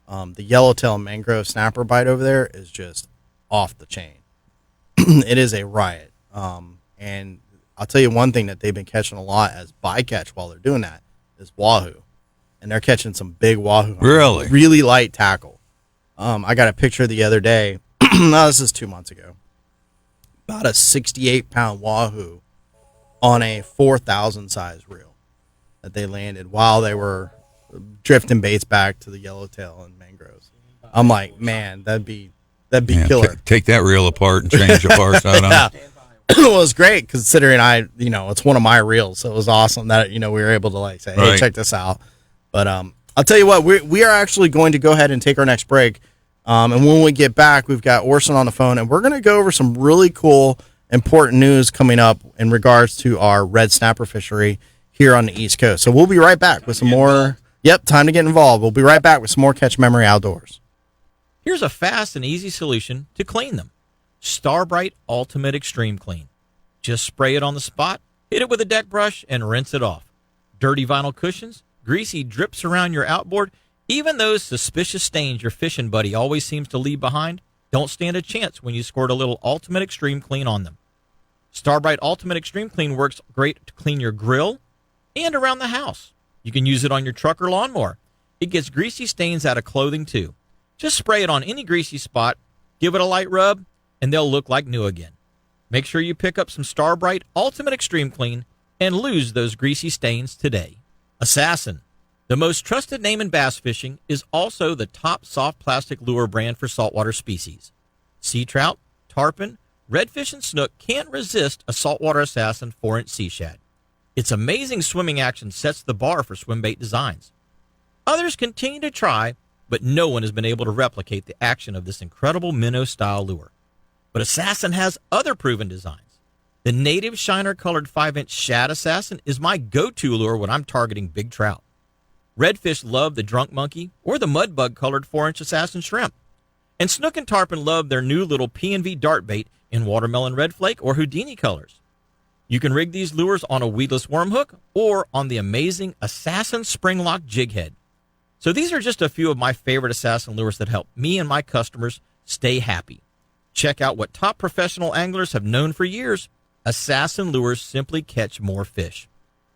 The yellowtail mangrove snapper bite over there is just off the chain. It is a riot. And I'll tell you one thing that they've been catching a lot as bycatch while they're doing that is wahoo. And they're catching some big wahoo. Really? Really light tackle. I got a picture the other day. No, this is 2 months ago. About a 68-pound wahoo on a 4,000 size reel that they landed while they were drifting baits back to the yellowtail and mangroves. I'm like, man, that'd be killer. Take that reel apart and change the parts out on it. Well, it was great considering it's one of my reels, so it was awesome that we were able to say, hey, check this out. But I'll tell you what, we are actually going to go ahead and take our next break. And when we get back, we've got Orson on the phone, and we're going to go over some really cool, important news coming up in regards to our red snapper fishery here on the East Coast. So we'll be right back with some more. Yep, time to get involved. We'll be right back with some more Catch Memory Outdoors. Here's a fast and easy solution to clean them. Starbright Ultimate Extreme Clean. Just spray it on the spot, hit it with a deck brush, and rinse it off. Dirty vinyl cushions, greasy drips around your outboard, even those suspicious stains your fishing buddy always seems to leave behind, don't stand a chance when you squirt a little Ultimate Extreme Clean on them. Starbright Ultimate Extreme Clean works great to clean your grill and around the house. You can use it on your truck or lawnmower. It gets greasy stains out of clothing, too. Just spray it on any greasy spot, give it a light rub, and they'll look like new again. Make sure you pick up some Starbright Ultimate Extreme Clean and lose those greasy stains today. Assassin, the most trusted name in bass fishing, is also the top soft plastic lure brand for saltwater species. Sea trout, tarpon, redfish, and snook can't resist a saltwater Assassin 4-inch sea shad. Its amazing swimming action sets the bar for swim bait designs. Others continue to try, but no one has been able to replicate the action of this incredible minnow-style lure. But Assassin has other proven designs. The native shiner-colored 5-inch shad Assassin is my go-to lure when I'm targeting big trout. Redfish love the drunk monkey or the mudbug-colored 4-inch Assassin shrimp. And snook and tarpon love their new little P&V dart bait in watermelon red flake or Houdini colors. You can rig these lures on a weedless worm hook or on the amazing Assassin Spring Lock jig head. So these are just a few of my favorite Assassin lures that help me and my customers stay happy. Check out what top professional anglers have known for years. Assassin lures simply catch more fish.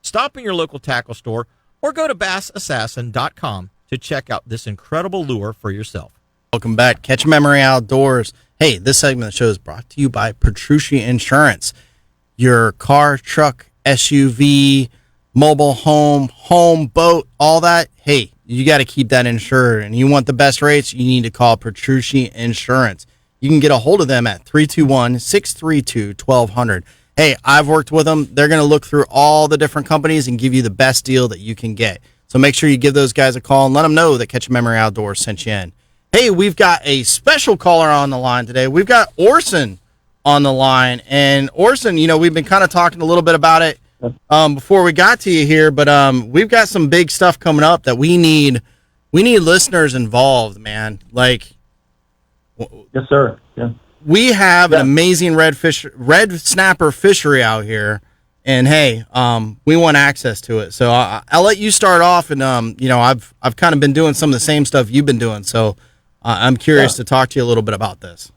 Stop in your local tackle store or go to bassassassin.com to check out this incredible lure for yourself. Welcome back. Catch Memory Outdoors. Hey, this segment of the show is brought to you by Petrucci Insurance. Your car, truck, SUV, mobile home, boat, all that. Hey, you got to keep that insured. And you want the best rates, you need to call Petrucci Insurance. You can get a hold of them at 321-632-1200. Hey, I've worked with them. They're going to look through all the different companies and give you the best deal that you can get. So make sure you give those guys a call and let them know that Catch Memory Outdoors sent you in. Hey, we've got a special caller on the line today. We've got Orson on the line. And Orson, we've been kind of talking a little bit about it before we got to you here, but we've got some big stuff coming up that we need listeners involved, man. Like, yes, sir. Yeah. We have an amazing red snapper fishery out here, and hey, we want access to it. So I'll let you start off, and I've kind of been doing some of the same stuff you've been doing, so I'm curious to talk to you a little bit about this.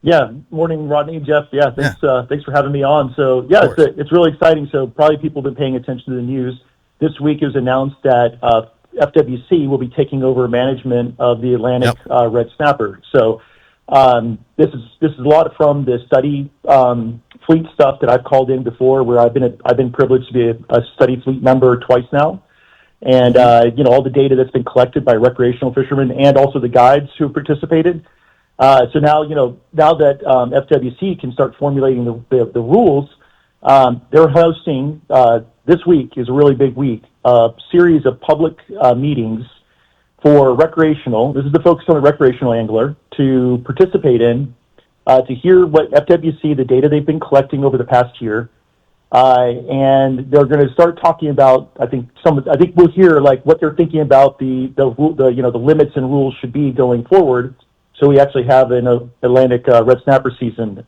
Yeah. Morning, Rodney, Jeff. Yeah. Thanks for having me on. So yeah, it's really exciting. So probably people have been paying attention to the news. This week it was announced that FWC will be taking over management of the Atlantic red snapper. So This is a lot from the study fleet stuff that I've called in before, where I've been privileged to be a study fleet member twice now, and all the data that's been collected by recreational fishermen and also the guides who have participated. So now that FWC can start formulating the rules, they're hosting this week is a really big week, a series of public meetings for recreational. This is the focus on the recreational angler to participate in, to hear what FWC, the data they've been collecting over the past year, and they're going to start talking about. I think we'll hear like what they're thinking about the limits and rules should be going forward. So we actually have an Atlantic red snapper season.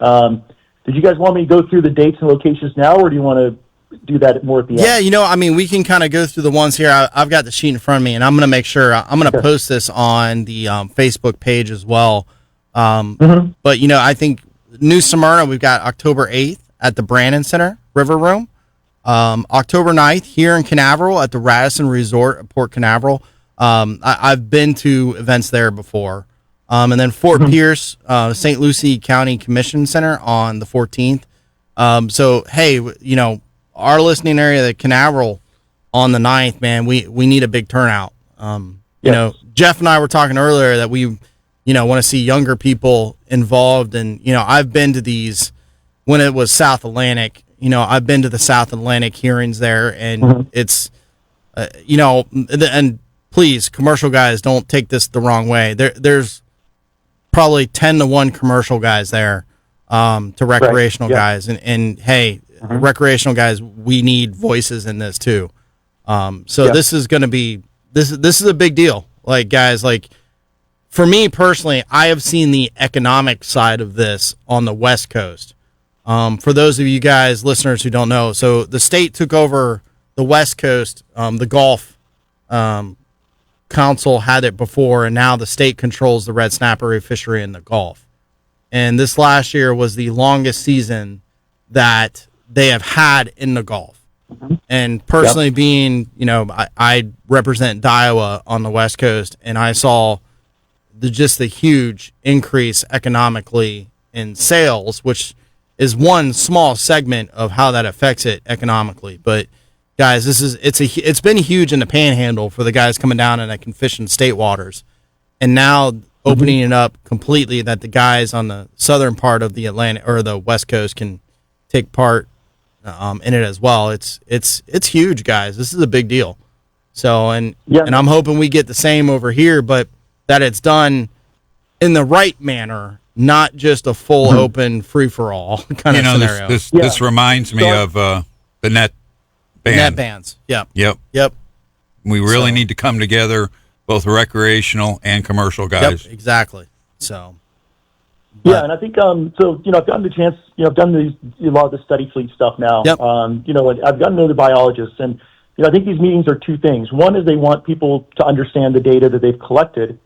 Did you guys want me to go through the dates and locations now, or do you want to do that more at the end? Yeah, we can kind of go through the ones here. I've got the sheet in front of me, and I'm going to make sure I'm going to post this on the Facebook page as well. But, I think New Smyrna, we've got October 8th at the Brandon Center River Room. October 9th here in Canaveral at the Radisson Resort at Port Canaveral. I've been to events there before. And then Fort Pierce, St. Lucie County Commission Center on the 14th. So, hey, our listening area, the Canaveral, on the 9th, man, we need a big turnout. Jeff and I were talking earlier that we, want to see younger people involved. And, I've been to these when it was South Atlantic. I've been to the South Atlantic hearings there, and it's, and please, commercial guys, don't take this the wrong way. There's probably 10-to-1 commercial guys there to recreational guys. And hey, recreational guys, we need voices in this too. This is going to be, this is a big deal. Like, guys, like, for me personally, I have seen the economic side of this on the West Coast. For those of you guys, listeners who don't know, so the state took over the West Coast, the Gulf Council had it before, and now the state controls the red snapper fishery in the Gulf. And this last year was the longest season that they have had in the Gulf. And personally being, I represent Iowa on the West Coast, and I saw the huge increase economically in sales, which is one small segment of how that affects it economically. But guys, it's been huge in the Panhandle for the guys coming down and that can fish in state waters, and now opening it up completely that the guys on the southern part of the Atlantic or the West Coast can take part in it as well. It's huge, guys. This is a big deal. So and I'm hoping we get the same over here, but that it's done in the right manner, not just a full open free for all kind of scenario. This reminds me of the net band. Net bands. Yep. We really need to come together, both recreational and commercial guys. Yep, exactly. So. And I think I've gotten the chance. I've done a lot of the study fleet stuff now. Yep. I've gotten to know the biologists, and I think these meetings are two things. One is they want people to understand the data that they've collected.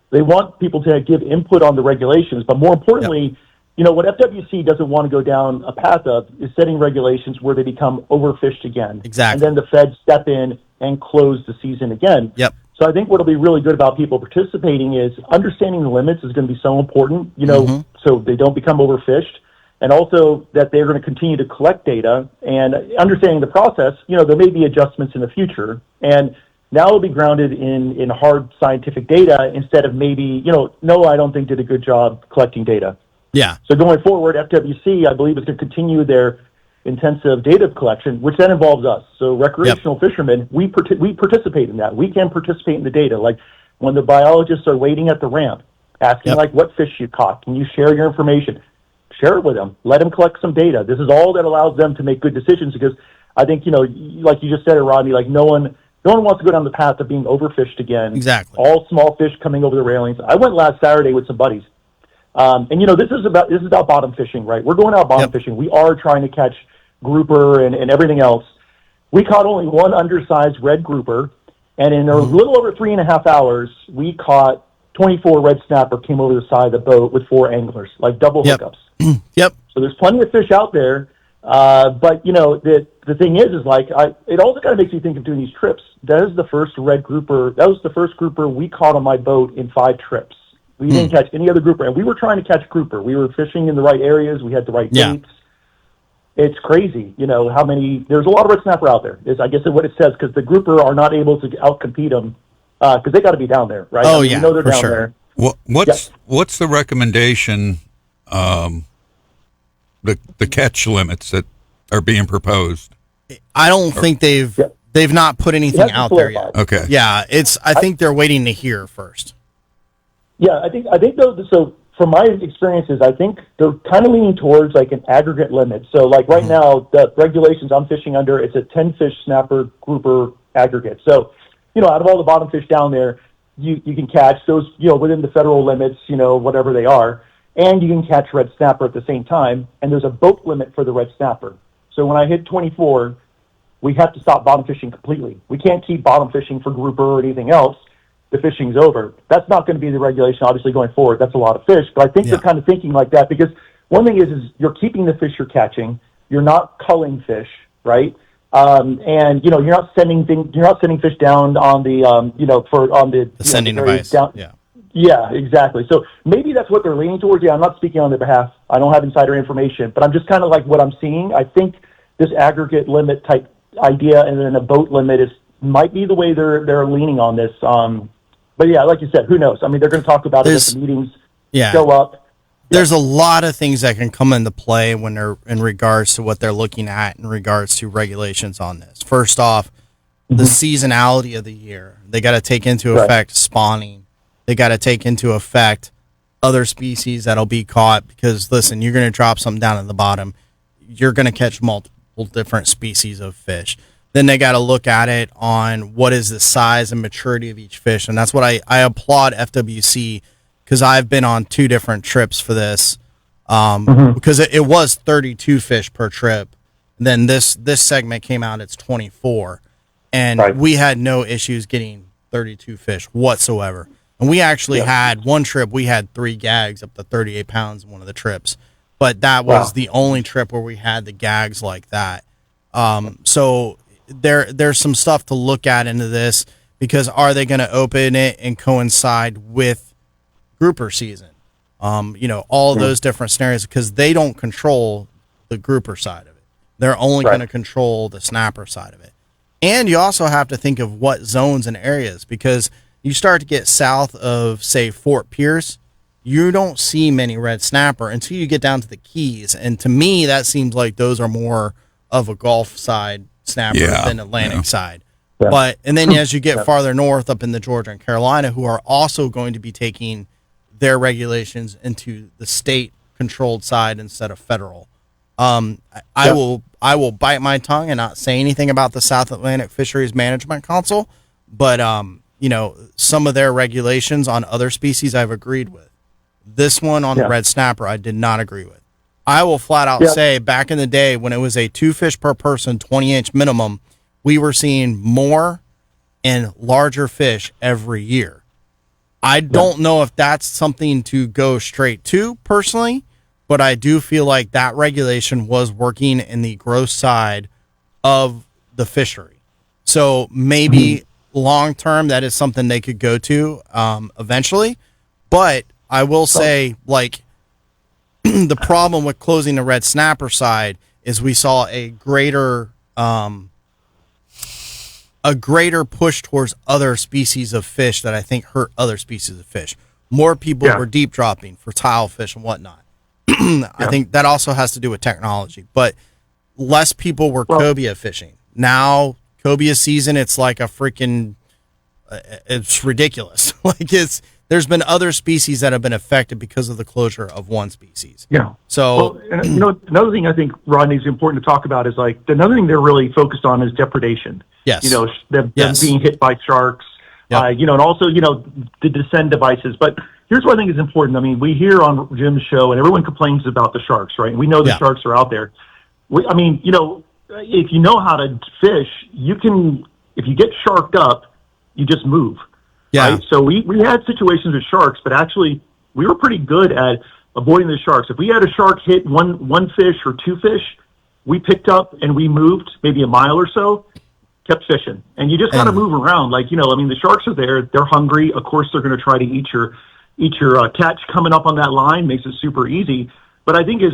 They want people to give input on the regulations, but more importantly, what FWC doesn't want to go down a path of is setting regulations where they become overfished again. Exactly. And then the feds step in and close the season again. Yep. So I think what'll be really good about people participating is understanding the limits is going to be so important, so they don't become overfished, and also that they're going to continue to collect data and understanding the process. There may be adjustments in the future, and now it'll be grounded in hard scientific data instead of maybe, no, I don't think did a good job collecting data. Yeah. So going forward, FWC, I believe, is going to continue their intensive data collection, which then involves us. So recreational fishermen, we participate in that. We can participate in the data. Like when the biologists are waiting at the ramp, asking like what fish you caught, can you share your information? Share it with them. Let them collect some data. This is all that allows them to make good decisions, because I think, like you just said, Rodney, like no one wants to go down the path of being overfished again. Exactly. All small fish coming over the railings. I went last Saturday with some buddies. And this is about bottom fishing, right? We're going out bottom fishing. We are trying to catch grouper and everything else. We caught only one undersized red grouper, and in a little over 3.5 hours, we caught 24 red snapper came over the side of the boat with 4 anglers, like double hookups. Yep. So there's plenty of fish out there, but the thing is like it also kind of makes me think of doing these trips. That is the first red grouper. That was the first grouper we caught on my boat in 5 trips. We didn't catch any other grouper, and we were trying to catch grouper. We were fishing in the right areas. We had the right baits. It's crazy, how many. There's a lot of red snapper out there. Is I guess what it says, because the grouper are not able to outcompete them because they got to be down there, right? Oh they're down there. What's the recommendation? The catch limits that are being proposed. I don't think they've not put anything out there yet. Okay. Yeah, I think they're waiting to hear first. Yeah, I think though. So from my experiences, I think they're kind of leaning towards like an aggregate limit. So like right now, the regulations I'm fishing under, it's a 10 fish snapper grouper aggregate. So out of all the bottom fish down there, you can catch those within the federal limits, whatever they are, and you can catch red snapper at the same time. And there's a boat limit for the red snapper. So when I hit 24, we have to stop bottom fishing completely. We can't keep bottom fishing for grouper or anything else. The fishing's over. That's not going to be the regulation, obviously, going forward. That's a lot of fish. But I think they're kind of thinking like that because one thing is you're keeping the fish you're catching. You're not culling fish, right? And you're not sending fish down on the on the sending device. Down. Yeah, exactly. So maybe that's what they're leaning towards. Yeah, I'm not speaking on their behalf. I don't have insider information, but I'm just kind of like what I'm seeing. I think this aggregate limit type idea and then a boat limit might be the way they're leaning on this. But yeah, like you said, who knows? I mean, they're going to talk about it at the meetings. Show up. There's a lot of things that can come into play when they're in regards to what they're looking at in regards to regulations on this. First off, the seasonality of the year. They got to take into effect spawning. They got to take into effect other species that'll be caught because, listen, you're going to drop something down at the bottom. You're going to catch multiple different species of fish. Then they got to look at it on what is the size and maturity of each fish. And that's what I applaud FWC because I've been on 2 different trips for this because it was 32 fish per trip. Then this segment came out, it's 24. And we had no issues getting 32 fish whatsoever. And we actually had one trip, we had 3 gags up to 38 pounds in one of the trips. But that was the only trip where we had the gags like that. So there's some stuff to look at into this because are they going to open it and coincide with grouper season? All of those different scenarios because they don't control the grouper side of it. They're only going to control the snapper side of it. And you also have to think of what zones and areas because you start to get south of, say, Fort Pierce, you don't see many red snapper until you get down to the Keys. And to me, that seems like those are more of a Gulf side snapper than Atlantic side. Yeah. But and then as you get farther north up in the Georgia and Carolina, who are also going to be taking their regulations into the state controlled side instead of federal. I will bite my tongue and not say anything about the South Atlantic Fisheries Management Council, but some of their regulations on other species I've agreed with. This one on the red snapper I did not agree with. I will flat out say back in the day when it was a 2 fish per person, 20-inch minimum, we were seeing more and larger fish every year. I don't know if that's something to go straight to personally, but I do feel like that regulation was working in the gross side of the fishery. So maybe long term that is something they could go to eventually. But I will say, like, the problem with closing the red snapper side is we saw a greater push towards other species of fish that I think hurt other species of fish. More people were deep dropping for tile fish and whatnot. I think that also has to do with technology, but less people were cobia fishing. Now cobia season, it's like a freaking, it's ridiculous. There's been other species that have been affected because of the closure of one species. Yeah. So, another thing I think, Rodney, is important to talk about is another thing they're really focused on is depredation. Yes. Them being hit by sharks, and also, the descend devices. But here's what I think is important. I mean, we hear on Jim's show, and everyone complains about the sharks, right? And we know the sharks are out there. If you know how to fish, if you get sharked up, you just move. Yeah. Right? So we had situations with sharks, but actually we were pretty good at avoiding the sharks. If we had a shark hit one fish or 2 fish, we picked up and we moved maybe a mile or so, kept fishing. And you just got to move around. The sharks are there. They're hungry. Of course, they're going to try to eat eat your catch coming up on that line, makes it super easy. But I think as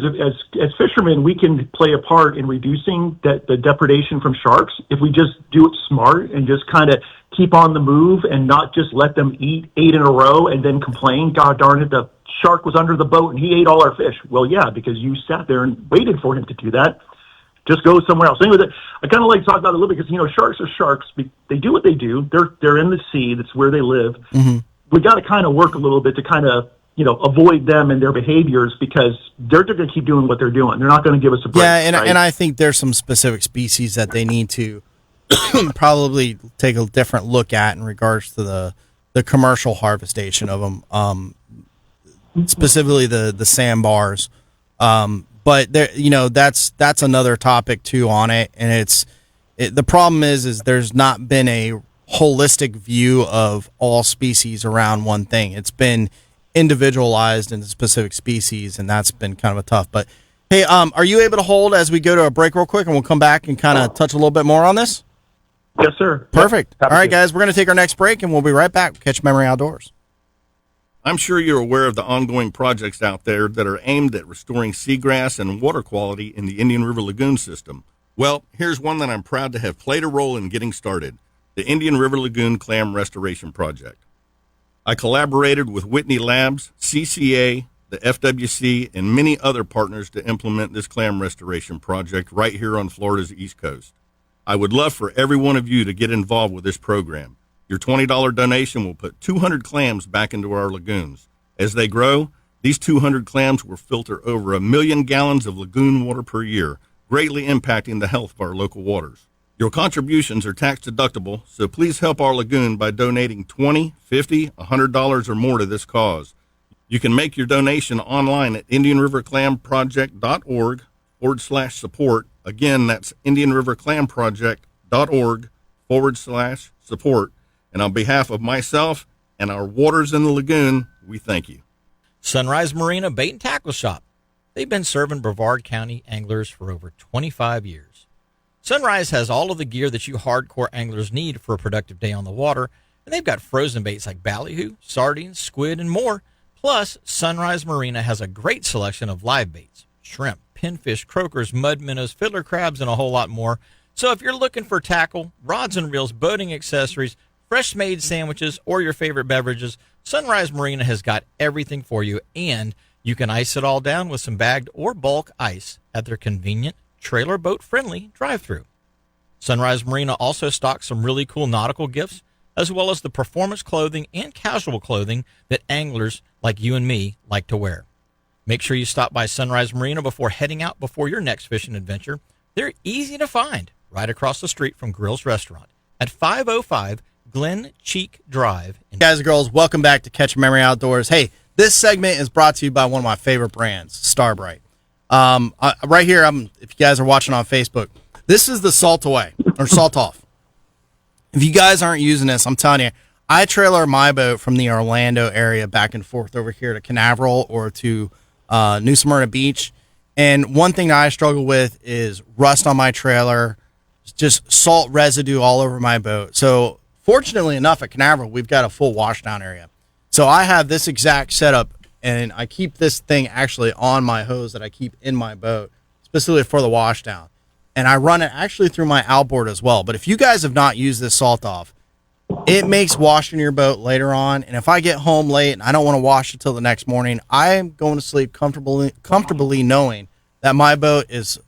fishermen, we can play a part in reducing the depredation from sharks if we just do it smart and just kind of keep on the move and not just let them eat 8 in a row and then complain, God darn it, the shark was under the boat and he ate all our fish. Well, yeah, because you sat there and waited for him to do that. Just go somewhere else. Anyway, I kind of like to talk about it a little bit because, sharks are sharks. They do what they do. They're in the sea. That's where they live. Mm-hmm. We got to kind of work a little bit to kind of, avoid them and their behaviors because they're going to keep doing what they're doing. They're not going to give us a break. Yeah, right? and I think there's some specific species that they need to probably take a different look at in regards to the commercial harvestation of them, specifically the sandbars. But there, that's another topic too on it, and the problem is there's not been a holistic view of all species around one thing. It's been individualized into specific species, and that's been kind of a tough. But hey, are you able to hold as we go to a break real quick, and we'll come back and kind of touch a little bit more on this? Yes, sir. Perfect. Yep. All right, guys, we're going to take our next break, and we'll be right back. Catch Memory Outdoors. I'm sure you're aware of the ongoing projects out there that are aimed at restoring seagrass and water quality in the Indian River Lagoon system. Well, here's one that I'm proud to have played a role in getting started, the Indian River Lagoon Clam Restoration Project. I collaborated with Whitney Labs, CCA, the FWC, and many other partners to implement this clam restoration project right here on Florida's East Coast. I would love for every one of you to get involved with this program. Your $20 donation will put 200 clams back into our lagoons. As they grow, these 200 clams will filter over 1 million gallons of lagoon water per year, greatly impacting the health of our local waters. Your contributions are tax deductible, so please help our lagoon by donating $20, $50, $100 or more to this cause. You can make your donation online at IndianRiverClamProject.org/support. Again, that's IndianRiverClamProject.org/support. And on behalf of myself and our waters in the lagoon, we thank you. Sunrise Marina Bait and Tackle Shop. They've been serving Brevard County anglers for over 25 years. Sunrise has all of the gear that you hardcore anglers need for a productive day on the water, and they've got frozen baits like ballyhoo, sardines, squid, and more. Plus, Sunrise Marina has a great selection of live baits, shrimp, pinfish, croakers, mud minnows, fiddler crabs, and a whole lot more. So if you're looking for tackle, rods and reels, boating accessories, fresh made sandwiches, or your favorite beverages, Sunrise Marina has got everything for you, and you can ice it all down with some bagged or bulk ice at their convenient, trailer boat friendly drive-through. Sunrise Marina also stocks some really cool nautical gifts, as well as the performance clothing and casual clothing that anglers like you and me like to wear. Make sure you stop by Sunrise Marina before heading out before your next fishing adventure. They're easy to find right across the street from Grills Restaurant at 505 Glen Cheek Drive. Guys and girls, welcome back to Catch Memory Outdoors. Hey, this segment is brought to you by one of my favorite brands, Starbright. Right here, if you guys are watching on Facebook, this is the Salt Away or Salt Off. If you guys aren't using this, I'm telling you, I trailer my boat from the Orlando area back and forth over here to Canaveral or to New Smyrna Beach. And one thing that I struggle with is rust on my trailer, just salt residue all over my boat. So fortunately enough, at Canaveral, we've got a full washdown area. So I have this exact setup, and I keep this thing actually on my hose that I keep in my boat, specifically for the washdown. And I run it actually through my outboard as well. But if you guys have not used this Salt Off, it makes washing your boat later on. And if I get home late and I don't want to wash it till the next morning, I'm going to sleep comfortably knowing that my boat is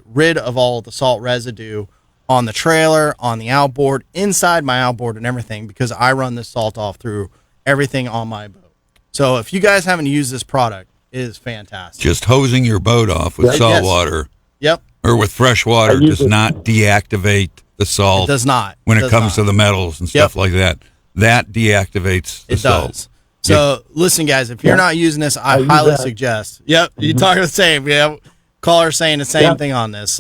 rid of all the salt residue on the trailer, on the outboard, inside my outboard and everything, because I run this Salt Off through everything on my boat. So if you guys haven't used this product, it is fantastic. Just hosing your boat off with salt water. Yep. Or with fresh water does not deactivate the salt. It does not. When it comes to the metals and stuff like that. That deactivates the salt. It does. So listen, guys, if you're not using this, I highly suggest. Yep. You're talking the same. Yeah. Caller saying the same thing on this.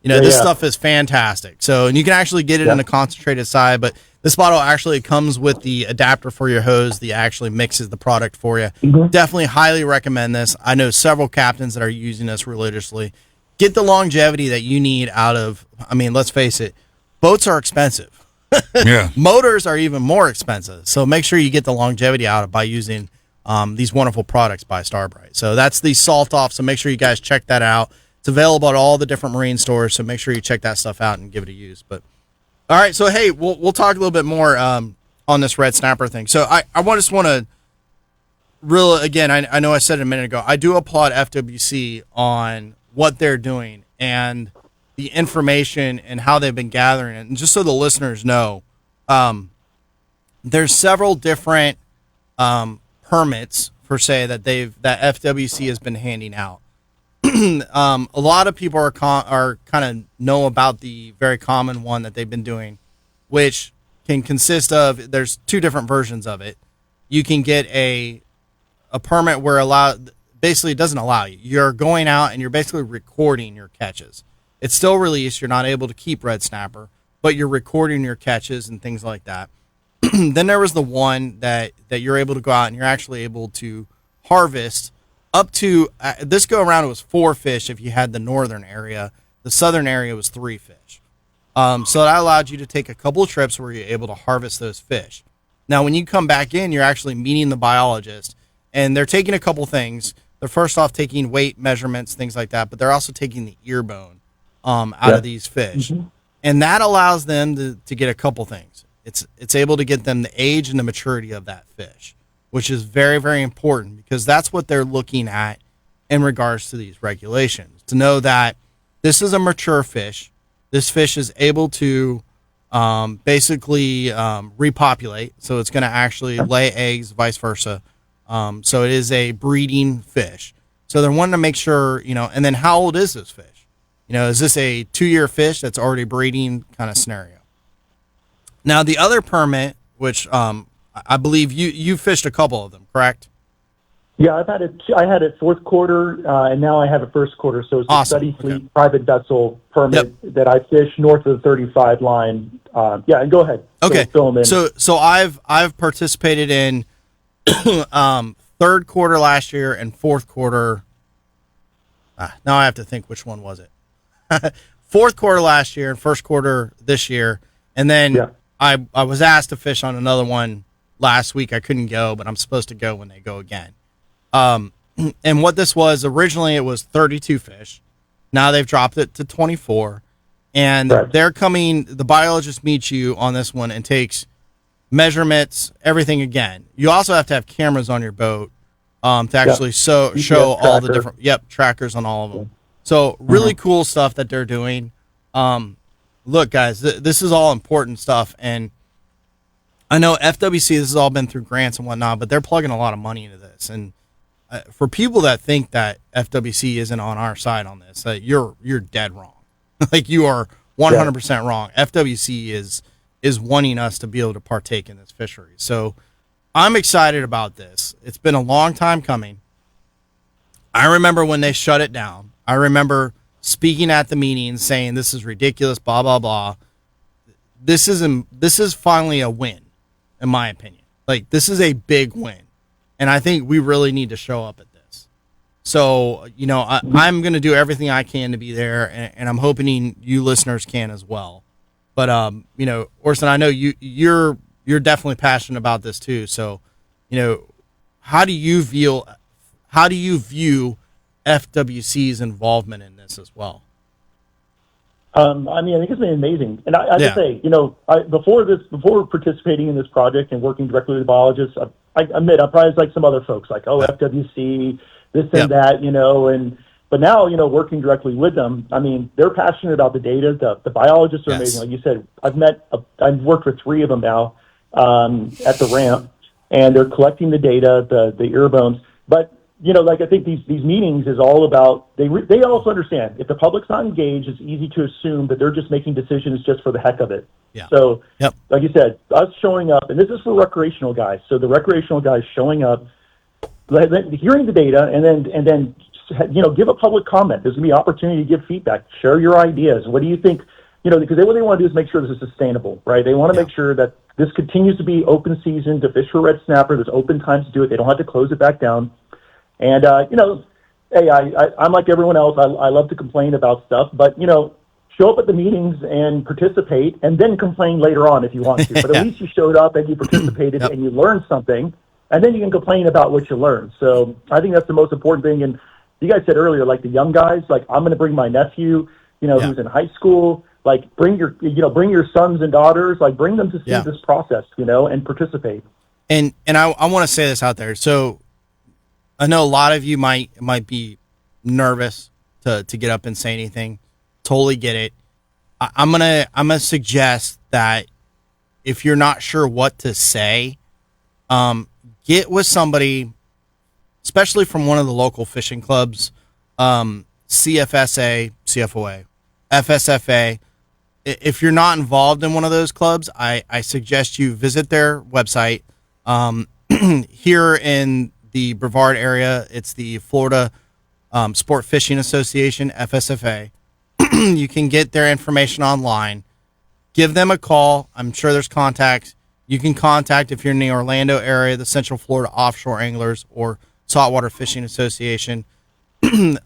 This stuff is fantastic. So, and you can actually get it in a concentrated side, but this bottle actually comes with the adapter for your hose that actually mixes the product for you. Mm-hmm. Definitely highly recommend this. I know several captains that are using this religiously. Get the longevity that you need out of, let's face it, boats are expensive. Yeah. Motors are even more expensive. So make sure you get the longevity out of by using these wonderful products by Starbright. So that's the Salt Off. So make sure you guys check that out. It's available at all the different marine stores. So make sure you check that stuff out and give it a use. But all right, so hey, we'll talk a little bit more on this red snapper thing. So I just want to really, again, I know I said it a minute ago. I do applaud FWC on what they're doing and the information and how they've been gathering it. And just so the listeners know, there's several different permits per se that FWC has been handing out. A lot of people are kind of know about the very common one that they've been doing, which can consist of, there's two different versions of it. You can get a permit where basically it doesn't allow you. You're going out and you're basically recording your catches. It's still released. You're not able to keep red snapper, but you're recording your catches and things like that. Then there was the one that you're able to go out and you're actually able to harvest up to, this go around it was 4 fish if you had the northern area. The southern area was 3 fish. So that allowed you to take a couple of trips where you're able to harvest those fish. Now, when you come back in, you're actually meeting the biologist, and they're taking a couple things. They're first off taking weight measurements, things like that, but they're also taking the ear bone out of these fish. Mm-hmm. And that allows them to get a couple things. It's able to get them the age and the maturity of that fish, which is very, very important because that's what they're looking at in regards to these regulations. To know that this is a mature fish. This fish is able to basically repopulate, so it's going to actually lay eggs, vice versa. So it is a breeding fish. So they're wanting to make sure, and then how old is this fish? Is this a 2-year fish that's already breeding kind of scenario? Now, the other permit, which I believe you fished a couple of them, correct? Yeah, I had it fourth quarter, and now I have it first quarter. So it's a study fleet private vessel permit that I fish north of the 35 line. Yeah, and go ahead. Okay. Fill them in. So I've participated in third quarter last year and fourth quarter. Now I have to think which one was it. Fourth quarter last year and first quarter this year, and then I was asked to fish on another one last week. I couldn't go, but I'm supposed to go when they go again. And what this was, originally it was 32 fish. Now they've dropped it to 24. And they're coming, the biologist meets you on this one and takes measurements, everything again. You also have to have cameras on your boat to actually show all the different trackers on all of them. So really cool stuff that they're doing. Look, guys, this is all important stuff. And I know FWC, this has all been through grants and whatnot, but they're plugging a lot of money into this. And for people that think that FWC isn't on our side on this, you're dead wrong. Like, you are 100% wrong. FWC is wanting us to be able to partake in this fishery. So I'm excited about this. It's been a long time coming. I remember when they shut it down. I remember speaking at the meeting saying this is ridiculous, blah, blah, blah. This is finally a win, in my opinion. Like, this is a big win. And I think we really need to show up at this. So, I'm going to do everything I can to be there, and I'm hoping you listeners can as well. But, Orson, I know you're definitely passionate about this too. So, how do you view FWC's involvement in this as well? I think it's been amazing. And I have to say, before participating in this project and working directly with biologists, I admit I'm probably like some other folks, like, FWC, this and that, but now, working directly with them, they're passionate about the data. The biologists are amazing. Like you said, I've worked with 3 of them now at the ramp, and they're collecting the data, the ear bones. But, I think these meetings is all about, they also understand if the public's not engaged, it's easy to assume that they're just making decisions just for the heck of it. Yeah. So, like you said, us showing up, and this is for recreational guys. So the recreational guys showing up, hearing the data, and then give a public comment. There's going to be opportunity to give feedback, share your ideas. What do you think? Because what they want to do is make sure this is sustainable, right? They want to make sure that this continues to be open season to fish for red snapper. There's open times to do it. They don't have to close it back down. And, hey, I'm like everyone else. I love to complain about stuff, but, show up at the meetings and participate and then complain later on if you want to. But at least you showed up and you participated and you learned something. and then you can complain about what you learn. So I think that's the most important thing. And you guys said earlier, like the young guys, like I'm going to bring my nephew, who's in high school. Like bring your sons and daughters, like bring them to see this process, and participate. And I want to say this out there. So I know a lot of you might be nervous to get up and say anything. Totally get it. I'm gonna suggest that if you're not sure what to say, get with somebody, especially from one of the local fishing clubs, CFSA, CFOA, FSFA. If you're not involved in one of those clubs, I suggest you visit their website. Here in the Brevard area, it's the Florida Sport Fishing Association, FSFA. You can get their information online. Give them a call. I'm sure there's contacts. You can contact, if you're in the Orlando area, the Central Florida Offshore Anglers or Saltwater Fishing Association. You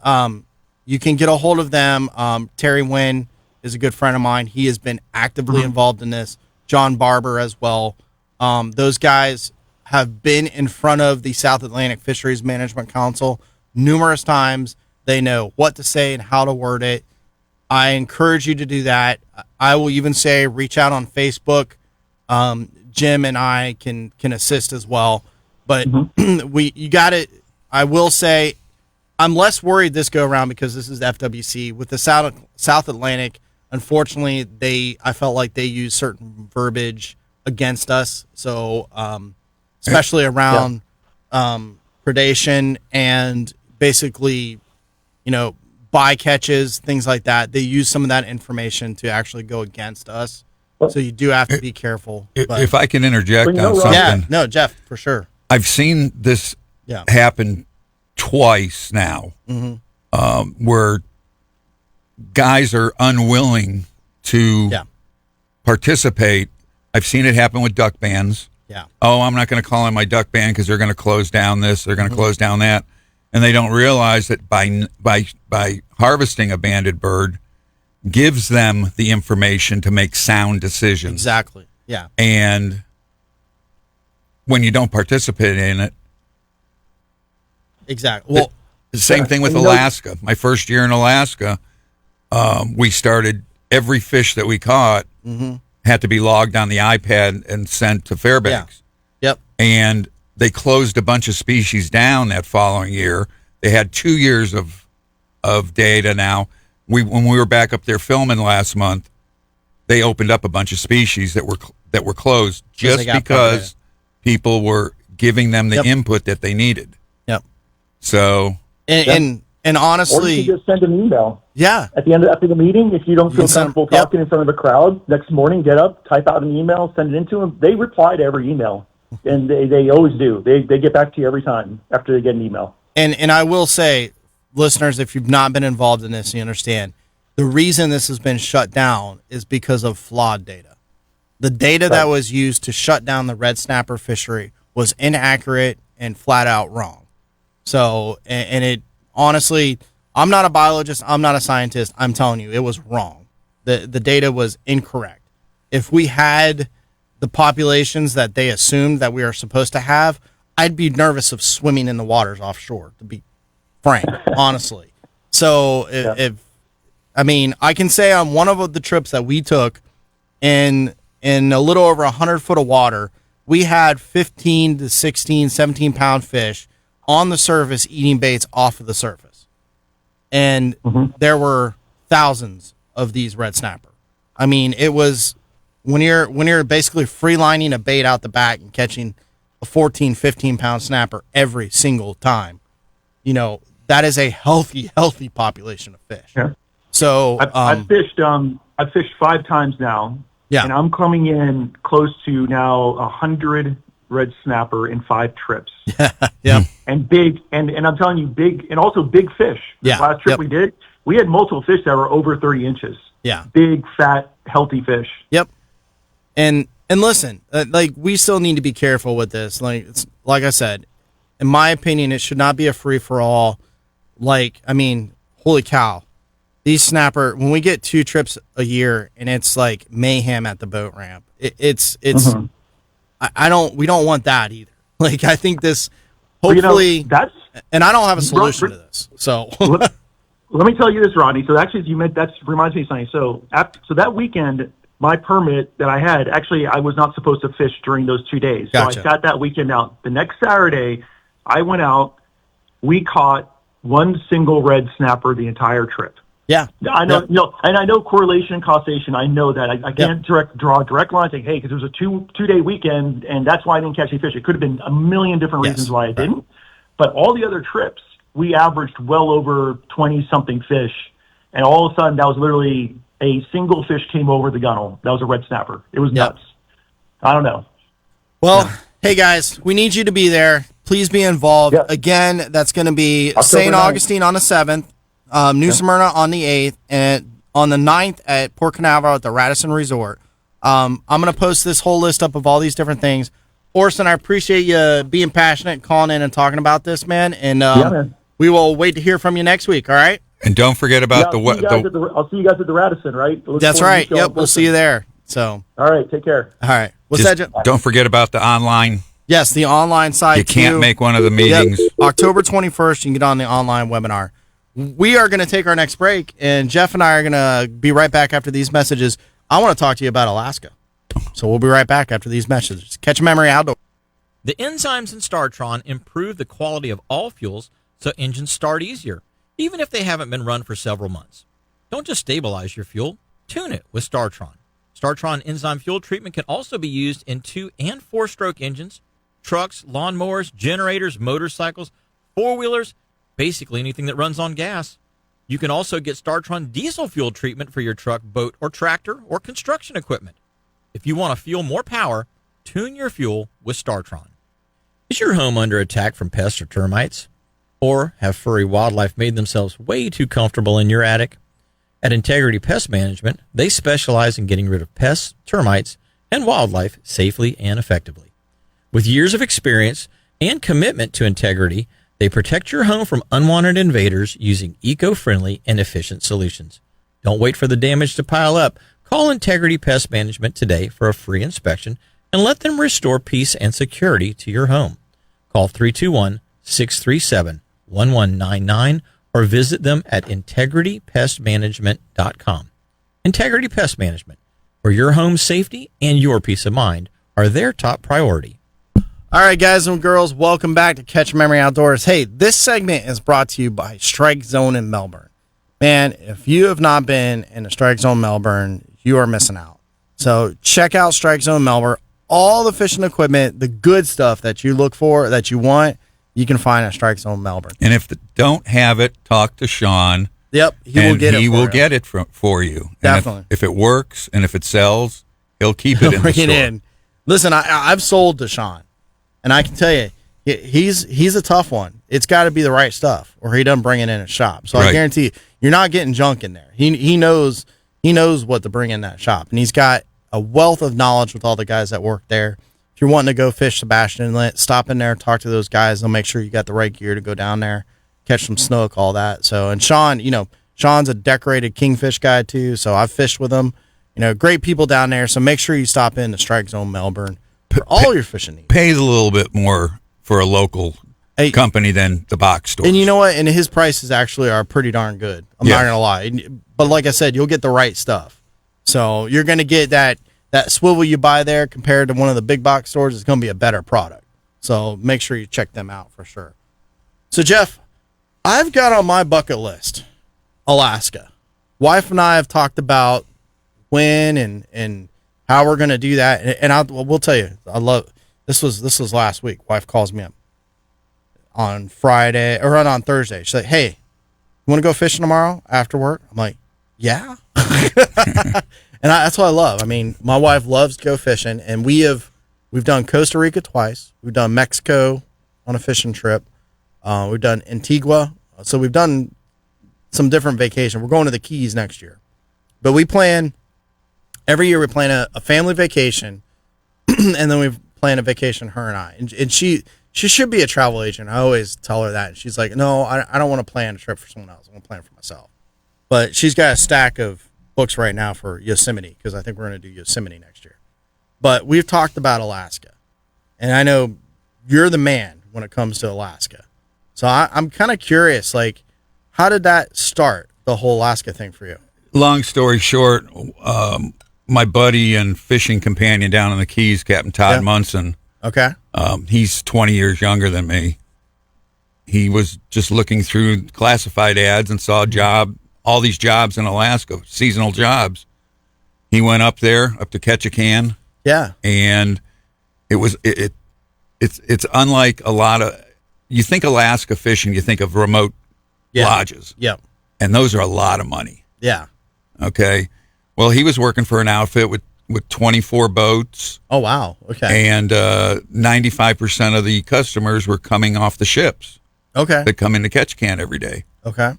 can get a hold of them. Terry Wynn is a good friend of mine. He has been actively involved in this. John Barber as well. Those guys have been in front of the South Atlantic Fisheries Management Council numerous times. They know what to say and how to word it. I encourage you to do that. I will even say reach out on Facebook. Jim and I can assist as well. But you got it. I will say I'm less worried this go around because this is FWC. With the South Atlantic, unfortunately, I felt like they used certain verbiage against us. So especially around predation and basically, bycatches, things like that. They use some of that information to actually go against us. So you do have to be careful. If I can interject on something. Yeah, no, Jeff, for sure. I've seen this happen twice now, where guys are unwilling to participate. I've seen it happen with duck bands. Yeah. Oh, I'm not going to call in my duck band because they're going to close down this, they're going to close down that. And they don't realize that by harvesting a banded bird gives them the information to make sound decisions. Exactly. Yeah. And when you don't participate in it. Exactly. Well, the same thing with Alaska. My first year in Alaska, we started every fish that we caught had to be logged on the iPad and sent to Fairbanks. Yeah. Yep. And they closed a bunch of species down that following year. They had 2 years of data now. When we were back up there filming last month, they opened up a bunch of species that were closed just because people were giving them the input that they needed. Yep. So and honestly, or you can just send an email. Yeah. After the meeting, if you don't feel comfortable talking in front of a crowd, next morning get up, type out an email, send it into them. They reply to every email. And they always do. They get back to you every time after they get an email. And I will say, listeners, if you've not been involved in this, you understand the reason this has been shut down is because of flawed data. The data that was used to shut down the red snapper fishery was inaccurate and flat out wrong. So, and it honestly, I'm not a biologist, I'm not a scientist. I'm telling you, it was wrong. The data was incorrect. If we had the populations that they assumed that we are supposed to have, I'd be nervous of swimming in the waters offshore, to be frank, honestly. So I can say on one of the trips that we took in a little over 100 foot of water, we had 15 to 16, 17 pound fish on the surface eating baits off of the surface. And there were thousands of these red snapper. I mean, it was when you're basically freelining a bait out the back and catching a 14, 15 pound snapper every single time, that is a healthy population of fish. Yeah. So I've fished 5 times now. Yeah. And I'm coming in close to now 100 red snapper in 5 trips. Yeah. And big, and I'm telling you, big, and also big fish. Yeah. The last trip we did, we had multiple fish that were over 30 inches. Yeah. Big, fat, healthy fish. Yep. And listen, we still need to be careful with this. Like I said, in my opinion, it should not be a free for all. Holy cow. These snapper, when we get 2 trips a year and it's like mayhem at the boat ramp, we don't want that either. Like, I think this, Well, hopefully, that's and I don't have a solution to this. So, let me tell you this, Rodney. So actually, as you meant, that reminds me of something. So that weekend, my permit that I had, actually, I was not supposed to fish during those 2 days. Gotcha. So I sat that weekend out. The next Saturday, I went out. We caught one single red snapper the entire trip. yeah. I know, and I know correlation and causation. I know that. I can't draw a direct line saying, hey, because there was a two-day weekend, and that's why I didn't catch any fish. It could have been a million different reasons why I didn't. But all the other trips, we averaged well over 20-something fish, and all of a sudden, that was literally a single fish came over the gunnel. That was a red snapper. It was nuts. I don't know. Well, hey, guys, we need you to be there. Please be involved. Yeah. Again, that's going to be October St. 9th. Augustine on the 7th, New Smyrna on the 8th, and on the 9th at Port Canaveral at the Radisson Resort. I'm going to post this whole list up of all these different things. Orson, I appreciate you being passionate, calling in and talking about this, man. And man. we will wait to hear from you next week, all right? And don't forget about I'll see you guys at the Radisson, right? That's right. Yep, we'll see you there. So, All right, take care. all right. What's just that? don't forget about the online. Yes, the online site. You can't too. make one of the meetings. Yep. October 21st, you can get on the online webinar. We are going to take our next break, and Jeff and I are going to be right back after these messages. I want to talk to you about Alaska. So we'll be right back after these messages. Catch a Memory Outdoor. The enzymes in StarTron improve the quality of all fuels so engines start easier, even if they haven't been run for several months. Don't just stabilize your fuel, tune it with StarTron. StarTron enzyme fuel treatment can also be used in 2- and 4-stroke engines, trucks, lawnmowers, generators, motorcycles, four-wheelers, basically anything that runs on gas. You can also get StarTron diesel fuel treatment for your truck, boat, or tractor, or construction equipment. If you want to fuel more power, tune your fuel with StarTron. Is your home under attack from pests or termites? Or have furry wildlife made themselves way too comfortable in your attic? At Integrity Pest Management, they specialize in getting rid of pests, termites, and wildlife safely and effectively. With years of experience and commitment to integrity, they protect your home from unwanted invaders using eco-friendly and efficient solutions. Don't wait for the damage to pile up. Call Integrity Pest Management today for a free inspection and let them restore peace and security to your home. Call 321-637-1199 or visit them at integritypestmanagement.com. Integrity Pest Management, where your home safety and your peace of mind are their top priority. All right, guys and girls, welcome back to Catch Memory Outdoors. Hey, this segment is brought to you by Strike Zone in Melbourne. Man, if you have not been in the Strike Zone Melbourne, you are missing out. So check out Strike Zone Melbourne. All the fishing equipment, the good stuff that you look for, that you want, you can find at Strike Zone Melbourne. And if they don't have it, talk to Sean. Yep, he will get it. He for will you. get it for you. Definitely. And if it works and if it sells, he'll keep it in the Bring it store. in. Listen, I've sold to Sean, and I can tell you, he's a tough one. It's got to be the right stuff, or he doesn't bring it in his shop. So I Right. guarantee you're not getting junk in there. He knows what to bring in that shop, and he's got a wealth of knowledge with all the guys that work there. If you're wanting to go fish Sebastian Inlet, stop in there, talk to those guys. They'll make sure you got the right gear to go down there, catch some snook, all that. So, and Sean, Sean's a decorated kingfish guy too. So I've fished with him. Great people down there. So make sure you stop in the Strike Zone Melbourne for all your fishing needs. Pays a little bit more for a local Hey, company than the box store. and you know what? And his prices actually are pretty darn good. I'm not Yes. gonna lie. But like I said, you'll get the right stuff. So you're gonna get that swivel you buy there compared to one of the big box stores. It's gonna be a better product. So make sure you check them out for sure. So Jeff, I've got on my bucket list Alaska. Wife and I have talked about when and how we're gonna do that. And we'll tell you, I love this was last week. Wife calls me up on Friday or on Thursday. She's like, "Hey, you want to go fishing tomorrow after work?" I'm like, "Yeah." And that's what I love. I mean, my wife loves to go fishing, and we've done Costa Rica twice. We've done Mexico on a fishing trip. We've done Antigua. So we've done some different vacation. We're going to the Keys next year. But every year we plan a family vacation, and then we plan a vacation, her and I. And she should be a travel agent. I always tell her that. And she's like, "No, I don't want to plan a trip for someone else. I want to plan it for myself." But she's got a stack of books right now for Yosemite, because I think we're going to do Yosemite next year. But we've talked about Alaska. And I know you're the man when it comes to Alaska. So I'm kind of curious, like, how did that start, the whole Alaska thing for you? Long story short, my buddy and fishing companion down in the Keys, Captain Todd Munson. Okay. He's 20 years younger than me. He was just looking through classified ads and saw all these jobs in Alaska, seasonal jobs. He went up there, up to Ketchikan. Yeah. And it's unlike a lot of, you think Alaska fishing, you think of remote lodges. Yep. And those are a lot of money. Yeah. Okay. Well, he was working for an outfit with 24 boats. Oh, wow. Okay. And 95% of the customers were coming off the ships. Okay. That come into Ketchikan every day. Okay.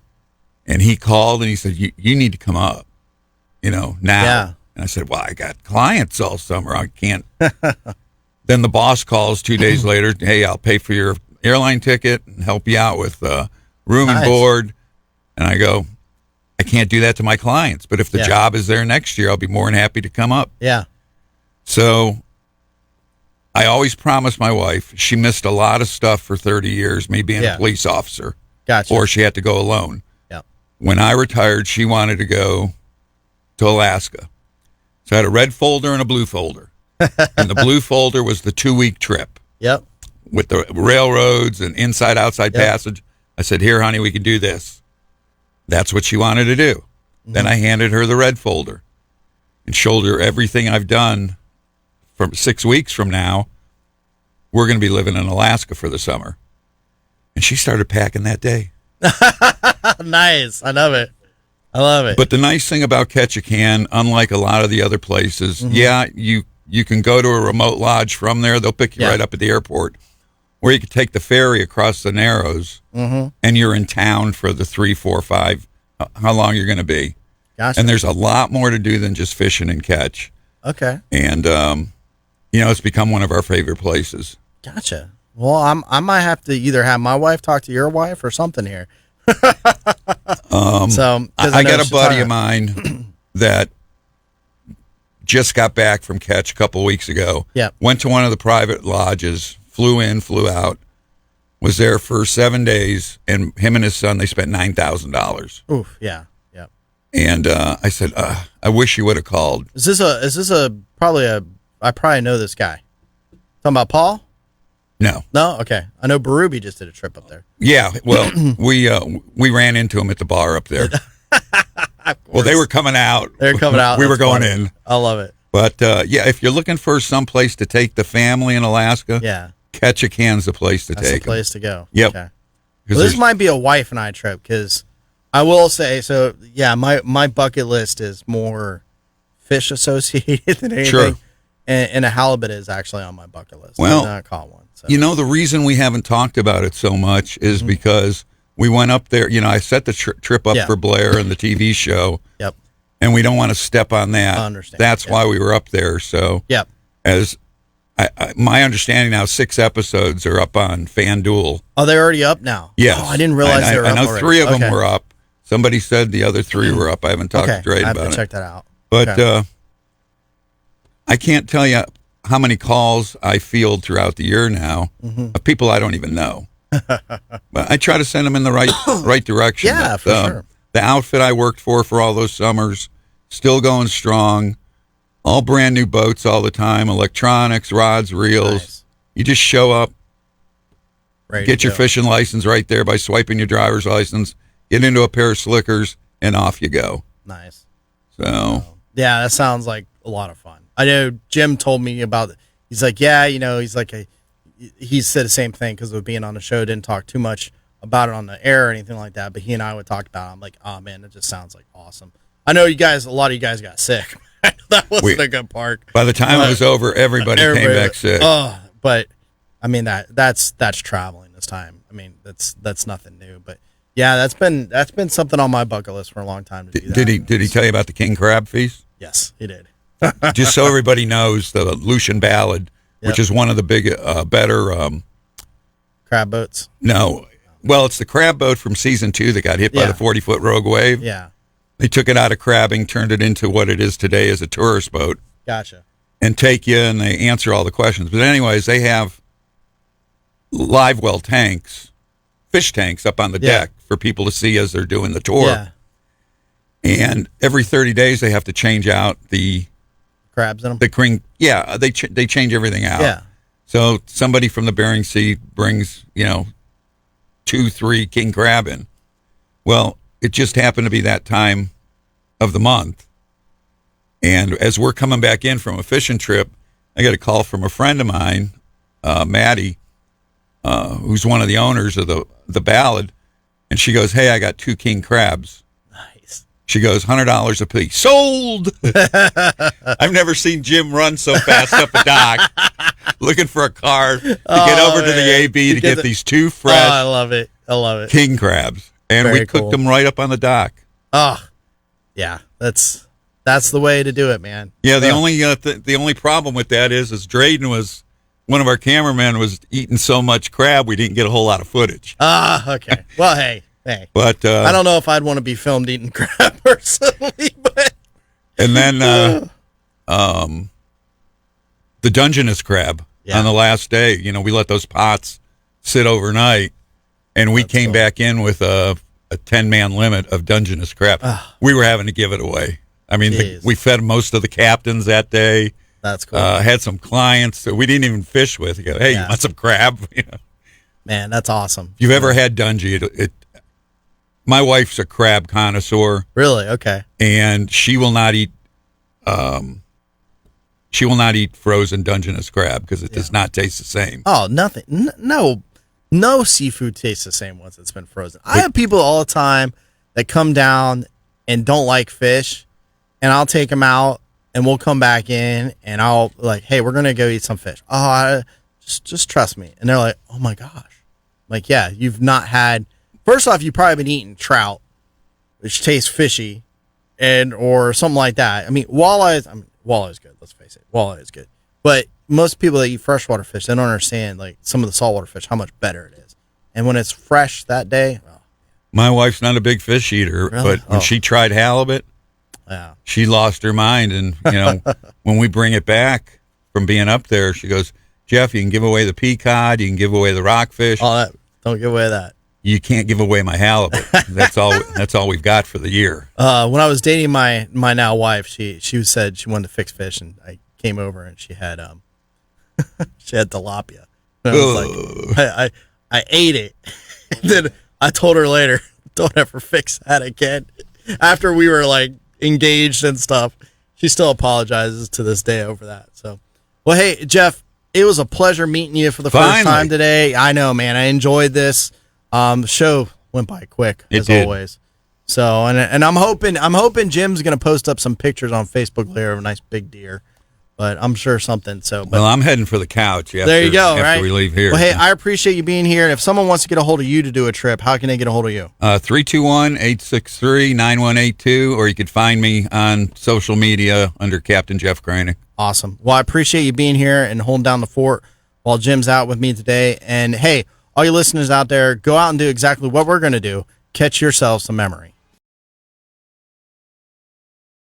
And he called and he said, you need to come up, now. Yeah. And I said, well, I got clients all summer. I can't. Then the boss calls 2 days later. Hey, I'll pay for your airline ticket and help you out with room and board. And I go, I can't do that to my clients. But if the job is there next year, I'll be more than happy to come up. Yeah. So I always promised my wife, she missed a lot of stuff for 30 years, me being a police officer. Gotcha. Or she had to go alone. Yeah. When I retired, she wanted to go to Alaska. So I had a red folder and a blue folder. And the blue folder was the 2-week trip. Yep. With the railroads and inside-outside passage. I said, here, honey, we can do this. That's what she wanted to do. Mm-hmm. Then I handed her the red folder and showed her everything I've done from 6 weeks from now. We're going to be living in Alaska for the summer. And she started packing that day. Nice. I love it. But the nice thing about Ketchikan, unlike a lot of the other places, you can go to a remote lodge from there. They'll pick you right up at the airport. Or you could take the ferry across the Narrows, and you're in town for the 3, 4, 5, how long you're going to be. Gotcha. And there's a lot more to do than just fishing and catch. Okay. And, it's become one of our favorite places. Gotcha. Well, I might have to either have my wife talk to your wife or something here. So I got a buddy of mine that just got back from catch a couple weeks ago. Yeah. Went to one of the private lodges, flew in, flew out, was there for 7 days, and him and his son, they spent $9,000. Oof, yeah. Yep. And I said, I wish you would have called. Is this I probably know this guy. Talking about Paul? No. No? Okay. I know Berube just did a trip up there. Yeah, well, we ran into him at the bar up there. Well, they were coming out. They were coming out. We were going in. I love it. But, if you're looking for some place to take the family in Alaska, Ketchikan's the place to take them. That's the place to go. Yep. Okay. Well, this might be a wife and I trip because I will say, my bucket list is more fish associated than anything. Sure. And a halibut is actually on my bucket list. Well, I've not caught one. So. The reason we haven't talked about it so much is because we went up there. I set the trip up for Blair and the TV show. Yep. And we don't want to step on that. I understand. That's why we were up there. So, as my understanding now, 6 episodes are up on FanDuel. Oh, they're already up now? Yes. Oh, I didn't realize they were up I know already. 3 of them were up. Somebody said the other 3 were up. I haven't talked to Dre about it. I have to check that out. But I can't tell you how many calls I field throughout the year now of people I don't even know. But I try to send them in the right direction. Yeah, but, for sure. The outfit I worked for all those summers, still going strong. All brand new boats all the time, electronics, rods, reels. Nice. You just show up, get your go. fishing license right there by swiping your driver's license, get into a pair of slickers, and off you go. Nice. So. Yeah, that sounds like a lot of fun. I know Jim told me about it. He's like, he said the same thing because of being on the show, didn't talk too much about it on the air or anything like that, but he and I would talk about it. I'm like, oh man, it just sounds like awesome. I know a lot of you guys got sick. That wasn't a good part. By the time it was over, everybody came back sick. But I mean that's traveling this time. I mean that's nothing new. But yeah, that's been something on my bucket list for a long time to do that. Did he tell you about the king crab feast? Yes, he did. Just so everybody knows, the Lucian Ballad, which is one of the big, better crab boats. No, well, it's the crab boat from season 2 that got hit by the 40-foot rogue wave. Yeah, they took it out of crabbing, turned it into what it is today as a tourist boat. Gotcha. And take you, and they answer all the questions. But anyways, they have live well tanks, fish tanks up on the deck for people to see as they're doing the tour. Yeah. And every 30 days they have to change out the crabs in them. The cream. Yeah, they change everything out. Yeah. So somebody from the Bering Sea brings 2-3 king crab in. Well, it just happened to be that time of the month. And as we're coming back in from a fishing trip, I got a call from a friend of mine, Maddie, who's one of the owners of the Ballad, and she goes, "Hey, I got 2 king crabs." Nice. She goes, $100 a piece. Sold. I've never seen Jim run so fast up a dock, looking for a car to get over to the AB to get these 2 fresh. I love it. I love it. King crabs, and Very we cooked cool. them right up on the dock. Oh, yeah. That's the way to do it, man. Yeah. The only problem with that is Drayden was one of our cameramen was eating so much crab we didn't get a whole lot of footage. Okay. Well, hey. But I don't know if I'd want to be filmed eating crab personally, but and then the Dungeness crab on the last day. We let those pots sit overnight, and we came back in with a 10-man limit of Dungeness crab. We were having to give it away. I mean, we fed most of the captains that day. That's cool. Had some clients that we didn't even fish with. You go, hey, you want some crab? Man, that's awesome. If you've ever had Dungy, my wife's a crab connoisseur. Really? Okay. And she will not eat frozen Dungeness crab because it does not taste the same. Oh, nothing. No seafood tastes the same once it's been frozen. I have people all the time that come down and don't like fish, and I'll take them out and we'll come back in and I'll like, hey, we're going to go eat some fish. Oh, just trust me. And they're like, oh my gosh. I'm like, yeah, you've not had, first off, you've probably been eating trout, which tastes fishy, or something like that. I mean, walleye is good. Let's face it. Walleye is good. But most people that eat freshwater fish, they don't understand like some of the saltwater fish, how much better it is. And when it's fresh that day. My wife's not a big fish eater, really? But when she tried halibut, she lost her mind. And, when we bring it back from being up there, she goes, Jeff, you can give away the peacod, you can give away the rockfish. Don't give away that. You can't give away my halibut. That's all we've got for the year. When I was dating my now wife, she said she wanted to fix fish, and I came over and she had she had tilapia. And I was like, I ate it. And then I told her later, don't ever fix that again. After we were like engaged and stuff, she still apologizes to this day over that. So, well, hey Jeff, it was a pleasure meeting you for the first time today. I know, man. I enjoyed this. The show went by quick as always. So, and I'm hoping Jim's going to post up some pictures on Facebook later of a nice big deer, but I'm sure something. So, well, I'm heading for the couch. There you go. After we leave here. Well, hey, I appreciate you being here. And if someone wants to get a hold of you to do a trip, how can they get a hold of you? 321-863-9182, or you could find me on social media under Captain Jeff Kraynik. Awesome. Well, I appreciate you being here and holding down the fort while Jim's out with me today. And hey, all you listeners out there, go out and do exactly what we're going to do. Catch yourselves some memory.